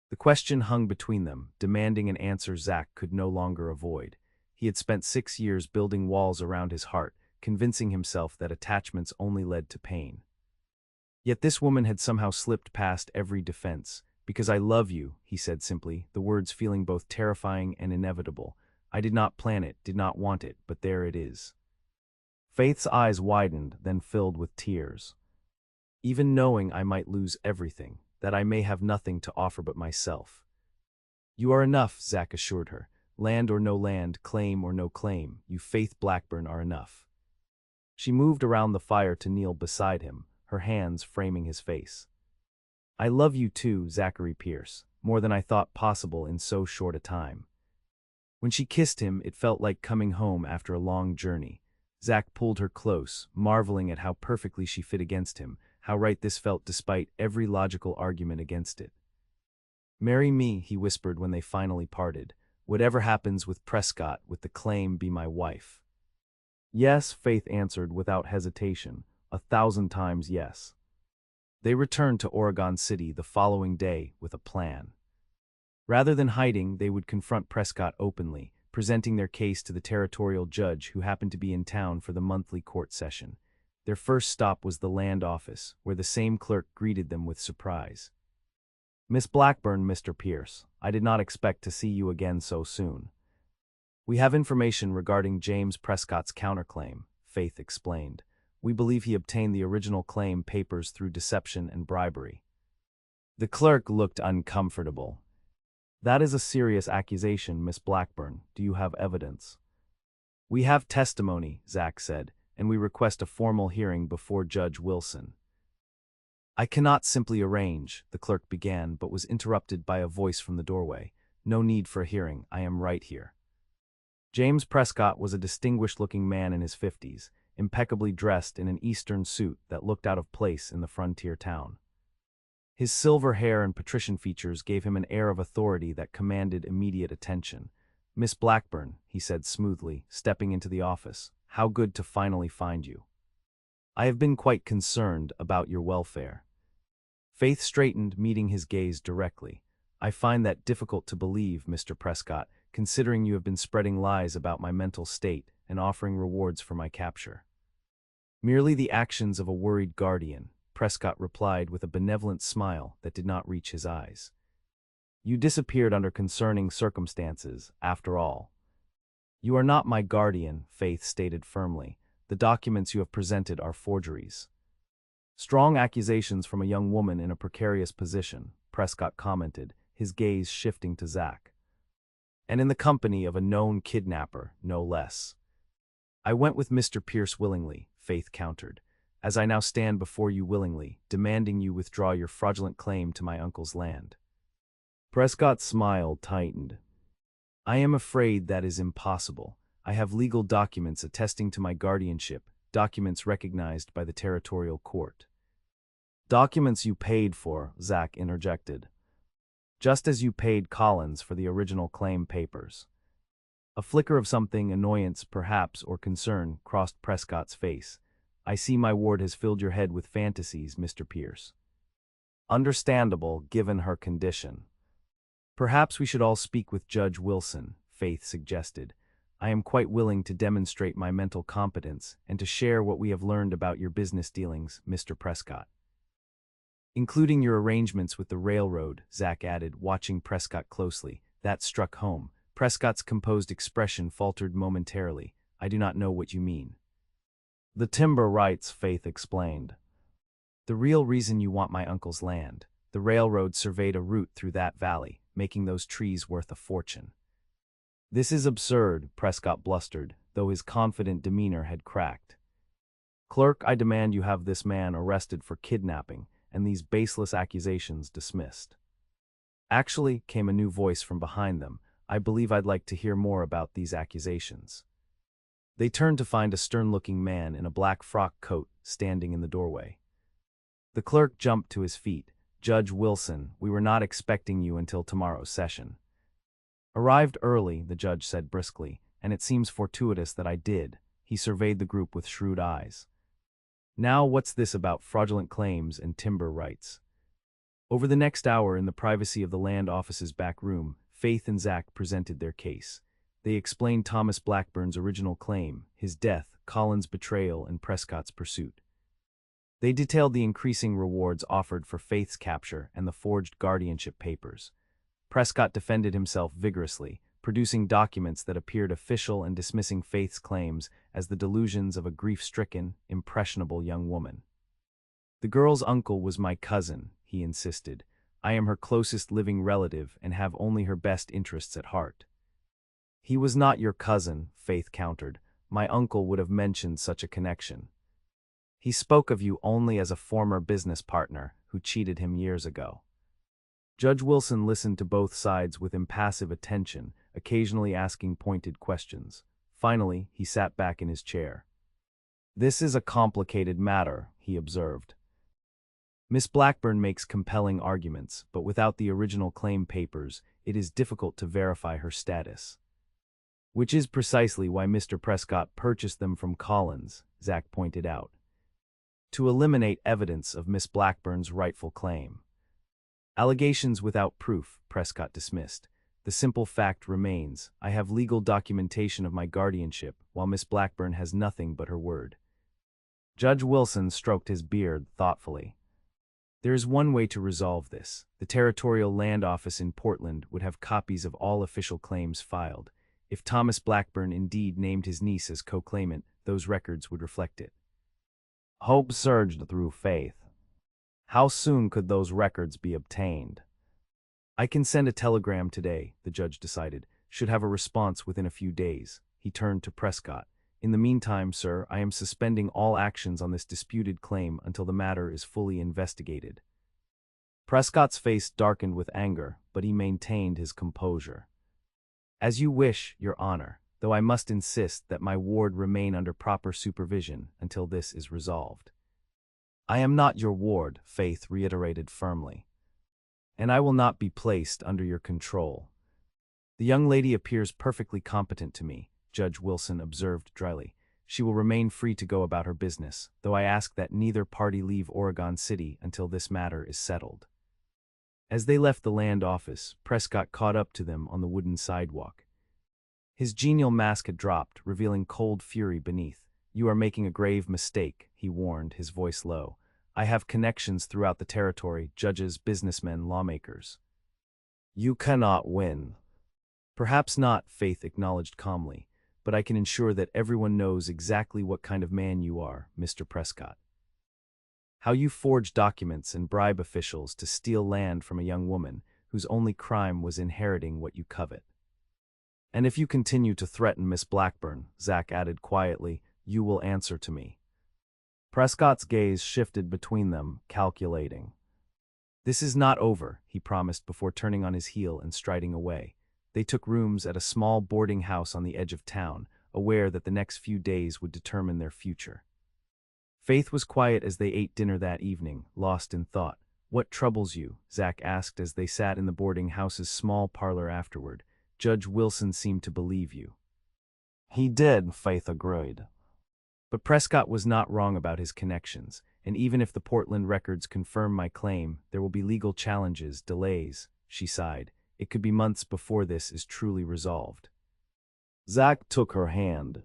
The question hung between them, demanding an answer Zach could no longer avoid. He had spent 6 years building walls around his heart, convincing himself that attachments only led to pain. Yet this woman had somehow slipped past every defense. "Because I love you," he said simply, the words feeling both terrifying and inevitable. "I did not plan it, did not want it, but there it is." Faith's eyes widened, then filled with tears. "Even knowing I might lose everything, that I may have nothing to offer but myself." "You are enough," Zach assured her. "Land or no land, claim or no claim, you Faith Blackburn are enough." She moved around the fire to kneel beside him, her hands framing his face. "I love you too, Zachary Pierce, more than I thought possible in so short a time." When she kissed him, it felt like coming home after a long journey. Zach pulled her close, marveling at how perfectly she fit against him, how right this felt despite every logical argument against it. "Marry me," he whispered when they finally parted. "Whatever happens with Prescott, with the claim, be my wife." "Yes," Faith answered without hesitation, 1,000 times yes. They returned to Oregon City the following day with a plan. Rather than hiding, they would confront Prescott openly, presenting their case to the territorial judge who happened to be in town for the monthly court session. Their first stop was the land office, where the same clerk greeted them with surprise. "Miss Blackburn, Mr. Pierce, I did not expect to see you again so soon. We have information regarding James Prescott's counterclaim," Faith explained. "We believe he obtained the original claim papers through deception and bribery." The clerk looked uncomfortable. "That is a serious accusation, Miss Blackburn. Do you have evidence?" "We have testimony," Zach said, "and we request a formal hearing before Judge Wilson." "I cannot simply arrange," the clerk began, but was interrupted by a voice from the doorway. "No need for a hearing, I am right here." James Prescott was a distinguished-looking man in his 50s, impeccably dressed in an Eastern suit that looked out of place in the frontier town. His silver hair and patrician features gave him an air of authority that commanded immediate attention. "Miss Blackburn," he said smoothly, stepping into the office, "how good to finally find you. I have been quite concerned about your welfare." Faith straightened, meeting his gaze directly. "I find that difficult to believe, Mr. Prescott, considering you have been spreading lies about my mental state and offering rewards for my capture." "Merely the actions of a worried guardian," Prescott replied with a benevolent smile that did not reach his eyes. "You disappeared under concerning circumstances, after all." "You are not my guardian," Faith stated firmly. "The documents you have presented are forgeries." "Strong accusations from a young woman in a precarious position," Prescott commented, his gaze shifting to Zach. "And in the company of a known kidnapper, no less." "I went with Mr. Pierce willingly," Faith countered, "as I now stand before you willingly, demanding you withdraw your fraudulent claim to my uncle's land." Prescott's smile tightened. "I am afraid that is impossible. I have legal documents attesting to my guardianship, documents recognized by the territorial court." "Documents you paid for," Zach interjected. "Just as you paid Collins for the original claim papers." A flicker of something, annoyance perhaps, or concern, crossed Prescott's face. "I see my ward has filled your head with fantasies, Mr. Pierce." "Understandable, given her condition." "Perhaps we should all speak with Judge Wilson," Faith suggested. "I am quite willing to demonstrate my mental competence and to share what we have learned about your business dealings, Mr. Prescott." "Including your arrangements with the railroad," Zach added, watching Prescott closely. That struck home. Prescott's composed expression faltered momentarily. "I do not know what you mean." "The timber rights," Faith explained. "The real reason you want my uncle's land. The railroad surveyed a route through that valley, making those trees worth a fortune." "This is absurd," Prescott blustered, though his confident demeanor had cracked. "Clerk, I demand you have this man arrested for kidnapping, and these baseless accusations dismissed." "Actually," came a new voice from behind them, "I believe I'd like to hear more about these accusations." They turned to find a stern-looking man in a black frock coat standing in the doorway. The clerk jumped to his feet. "Judge Wilson, we were not expecting you until tomorrow's session." "Arrived early," the judge said briskly, "and it seems fortuitous that I did." He surveyed the group with shrewd eyes. Now what's this about fraudulent claims and timber rights? Over the next hour in the privacy of the land office's back room, Faith and Zach presented their case. They explained Thomas Blackburn's original claim, his death, Colin's betrayal, and Prescott's pursuit. They detailed the increasing rewards offered for Faith's capture and the forged guardianship papers. Prescott defended himself vigorously, producing documents that appeared official and dismissing Faith's claims as the delusions of a grief-stricken, impressionable young woman. "The girl's uncle was my cousin," he insisted. "I am her closest living relative and have only her best interests at heart." "He was not your cousin," Faith countered. "My uncle would have mentioned such a connection. He spoke of you only as a former business partner who cheated him years ago." Judge Wilson listened to both sides with impassive attention, occasionally asking pointed questions. Finally, he sat back in his chair. "This is a complicated matter," he observed. "Miss Blackburn makes compelling arguments, but without the original claim papers, it is difficult to verify her status. Which is precisely why Mr. Prescott purchased them from Collins," Zach pointed out. "To eliminate evidence of Miss Blackburn's rightful claim." "Allegations without proof," Prescott dismissed. "The simple fact remains, I have legal documentation of my guardianship, while Miss Blackburn has nothing but her word." Judge Wilson stroked his beard thoughtfully. "There is one way to resolve this. The Territorial Land Office in Portland would have copies of all official claims filed. If Thomas Blackburn indeed named his niece as co-claimant, those records would reflect it." Hope surged through Faith. How soon could those records be obtained? "I can send a telegram today," the judge decided. "Should have a response within a few days." He turned to Prescott. "In the meantime, sir, I am suspending all actions on this disputed claim until the matter is fully investigated." Prescott's face darkened with anger, but he maintained his composure. "As you wish, Your Honor, though I must insist that my ward remain under proper supervision until this is resolved." "I am not your ward," Faith reiterated firmly. "And I will not be placed under your control." "The young lady appears perfectly competent to me," Judge Wilson observed dryly. "She will remain free to go about her business, though I ask that neither party leave Oregon City until this matter is settled." As they left the land office, Prescott caught up to them on the wooden sidewalk. His genial mask had dropped, revealing cold fury beneath. "You are making a grave mistake," he warned, his voice low. "I have connections throughout the territory, judges, businessmen, lawmakers." "You cannot win." "Perhaps not," Faith acknowledged calmly, "but I can ensure that everyone knows exactly what kind of man you are, Mr. Prescott. How you forge documents and bribe officials to steal land from a young woman whose only crime was inheriting what you covet. And if you continue to threaten Miss Blackburn," Zach added quietly, "you will answer to me." Prescott's gaze shifted between them, calculating. "This is not over," he promised before turning on his heel and striding away. They took rooms at a small boarding house on the edge of town, aware that the next few days would determine their future. Faith was quiet as they ate dinner that evening, lost in thought. "What troubles you?" Zach asked as they sat in the boarding house's small parlor afterward. "Judge Wilson seemed to believe you." "He did," Faith agreed. "But Prescott was not wrong about his connections, and even if the Portland records confirm my claim, there will be legal challenges, delays," she sighed. "It could be months before this is truly resolved." Zach took her hand.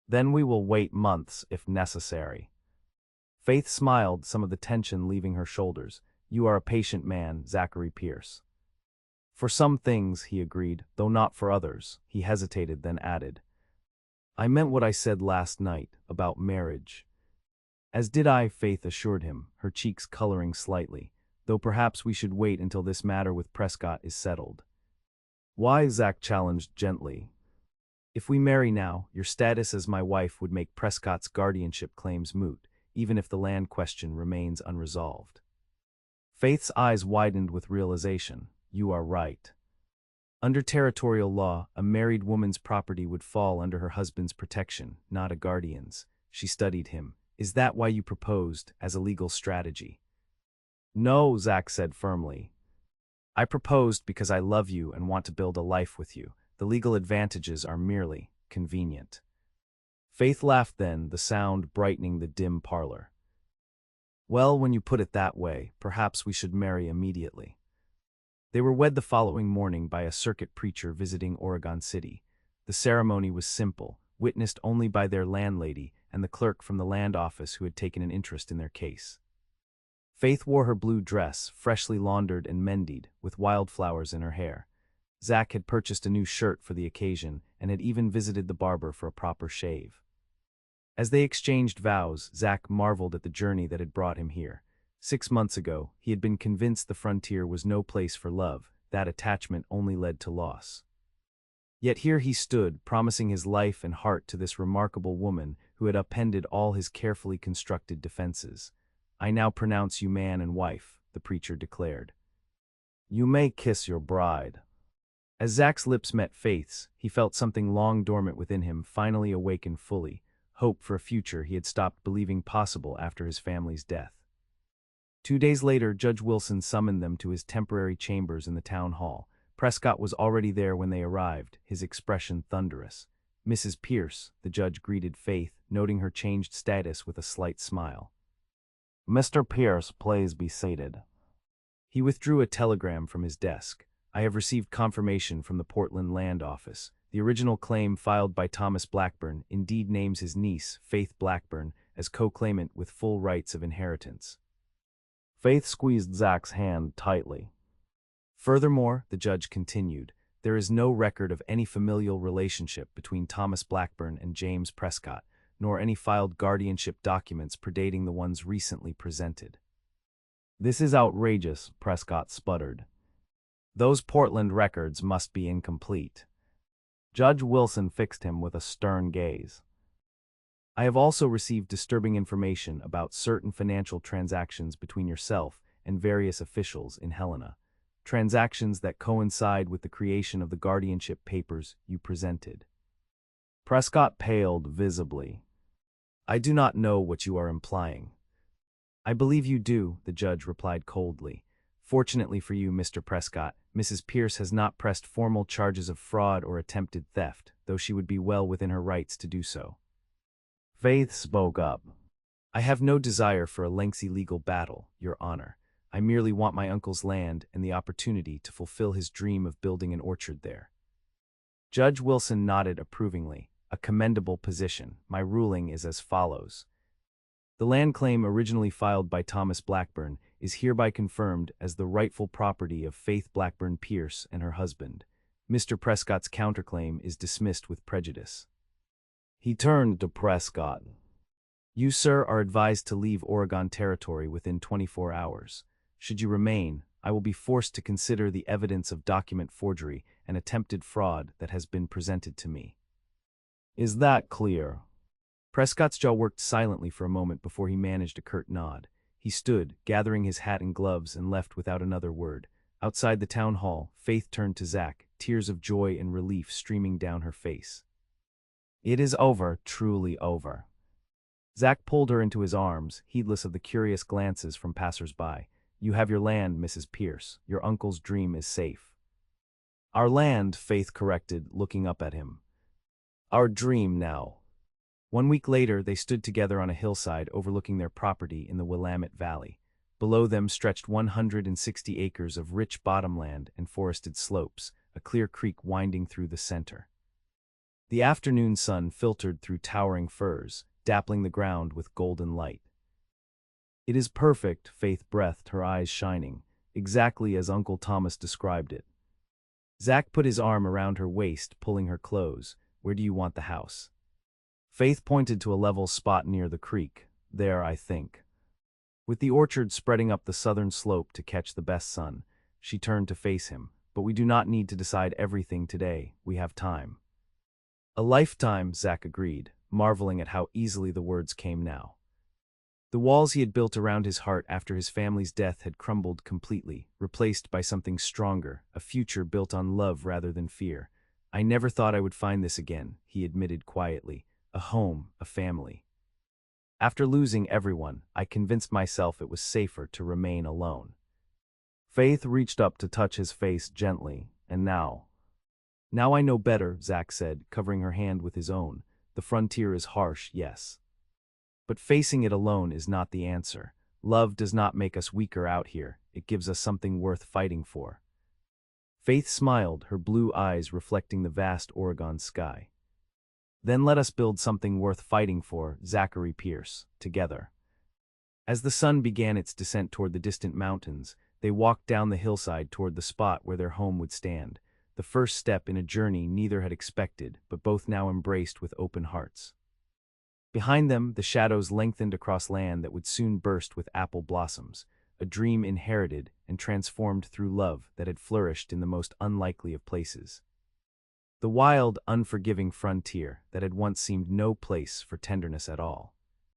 "Then we will wait months if necessary." Faith smiled, some of the tension leaving her shoulders. "You are a patient man, Zachary Pierce." "For some things," he agreed, "though not for others." He hesitated, then added, "I meant what I said last night, about marriage." "As did I," Faith assured him, her cheeks coloring slightly, "though perhaps we should wait until this matter with Prescott is settled." "Why?" Zach challenged gently. "If we marry now, your status as my wife would make Prescott's guardianship claims moot, even if the land question remains unresolved." Faith's eyes widened with realization. "You are right. Under territorial law, a married woman's property would fall under her husband's protection, not a guardian's." She studied him. "Is that why you proposed, as a legal strategy?" "No," Zach said firmly. "I proposed because I love you and want to build a life with you. The legal advantages are merely convenient." Faith laughed then, the sound brightening the dim parlor. Well, when you put it that way, perhaps we should marry immediately. They were wed the following morning by a circuit preacher visiting Oregon City. The ceremony was simple, witnessed only by their landlady and the clerk from the land office who had taken an interest in their case. Faith wore her blue dress, freshly laundered and mended, with wildflowers in her hair. Zach had purchased a new shirt for the occasion and had even visited the barber for a proper shave. As they exchanged vows, Zach marveled at the journey that had brought him here. 6 months ago, he had been convinced the frontier was no place for love, that attachment only led to loss. Yet here he stood, promising his life and heart to this remarkable woman who had upended all his carefully constructed defenses. "I now pronounce you man and wife," the preacher declared. "You may kiss your bride." As Zach's lips met Faith's, he felt something long dormant within him finally awaken fully, hope for a future he had stopped believing possible after his family's death. 2 days later, Judge Wilson summoned them to his temporary chambers in the town hall. Prescott was already there when they arrived, his expression thunderous. "Mrs. Pierce," the judge greeted Faith, noting her changed status with a slight smile. "Mr. Pierce, please be seated." He withdrew a telegram from his desk. "I have received confirmation from the Portland Land Office. The original claim filed by Thomas Blackburn indeed names his niece, Faith Blackburn, as co-claimant with full rights of inheritance." Faith squeezed Zach's hand tightly. "Furthermore," the judge continued, "there is no record of any familial relationship between Thomas Blackburn and James Prescott, nor any filed guardianship documents predating the ones recently presented." "This is outrageous," Prescott sputtered. "Those Portland records must be incomplete." Judge Wilson fixed him with a stern gaze. "I have also received disturbing information about certain financial transactions between yourself and various officials in Helena, transactions that coincide with the creation of the guardianship papers you presented." Prescott paled visibly. "I do not know what you are implying." "I believe you do," the judge replied coldly. "Fortunately for you, Mr. Prescott, Mrs. Pierce has not pressed formal charges of fraud or attempted theft, though she would be well within her rights to do so." Faith spoke up. "I have no desire for a lengthy legal battle, Your Honor. I merely want my uncle's land and the opportunity to fulfill his dream of building an orchard there." Judge Wilson nodded approvingly. "A commendable position. My ruling is as follows. The land claim originally filed by Thomas Blackburn is hereby confirmed as the rightful property of Faith Blackburn Pierce and her husband. Mr. Prescott's counterclaim is dismissed with prejudice." He turned to Prescott. "You, sir, are advised to leave Oregon Territory within 24 hours. Should you remain, I will be forced to consider the evidence of document forgery and attempted fraud that has been presented to me." "Is that clear?" Prescott's jaw worked silently for a moment before he managed a curt nod. He stood, gathering his hat and gloves, and left without another word. Outside the town hall, Faith turned to Zach, tears of joy and relief streaming down her face. "It is over, truly over." Zach pulled her into his arms, heedless of the curious glances from passers-by. "You have your land, Mrs. Pierce. Your uncle's dream is safe." "Our land," Faith corrected, looking up at him. "Our dream now." 1 week later, they stood together on a hillside overlooking their property in the Willamette Valley. Below them stretched 160 acres of rich bottomland and forested slopes, a clear creek winding through the center. The afternoon sun filtered through towering firs, dappling the ground with golden light. "It is perfect," Faith breathed, her eyes shining, "exactly as Uncle Thomas described it." Zach put his arm around her waist, pulling her close. "Where do you want the house?" Faith pointed to a level spot near the creek. "There, I think." With the orchard spreading up the southern slope to catch the best sun, she turned to face him. "But we do not need to decide everything today. We have time." "A lifetime," Zach agreed, marveling at how easily the words came now. The walls he had built around his heart after his family's death had crumbled completely, replaced by something stronger, a future built on love rather than fear. "I never thought I would find this again," he admitted quietly. "A home, a family. After losing everyone, I convinced myself it was safer to remain alone." Faith reached up to touch his face gently. "And now?" "Now I know better," Zach said, covering her hand with his own. The frontier is harsh, yes. But facing it alone is not the answer. Love does not make us weaker out here, it gives us something worth fighting for. Faith smiled, her blue eyes reflecting the vast Oregon sky. Then let us build something worth fighting for, Zachary Pierce, together. As the sun began its descent toward the distant mountains, they walked down the hillside toward the spot where their home would stand, the first step in a journey neither had expected, but both now embraced with open hearts. Behind them, the shadows lengthened across land that would soon burst with apple blossoms, a dream inherited and transformed through love that had flourished in the most unlikely of places. The wild, unforgiving frontier that had once seemed no place for tenderness at all.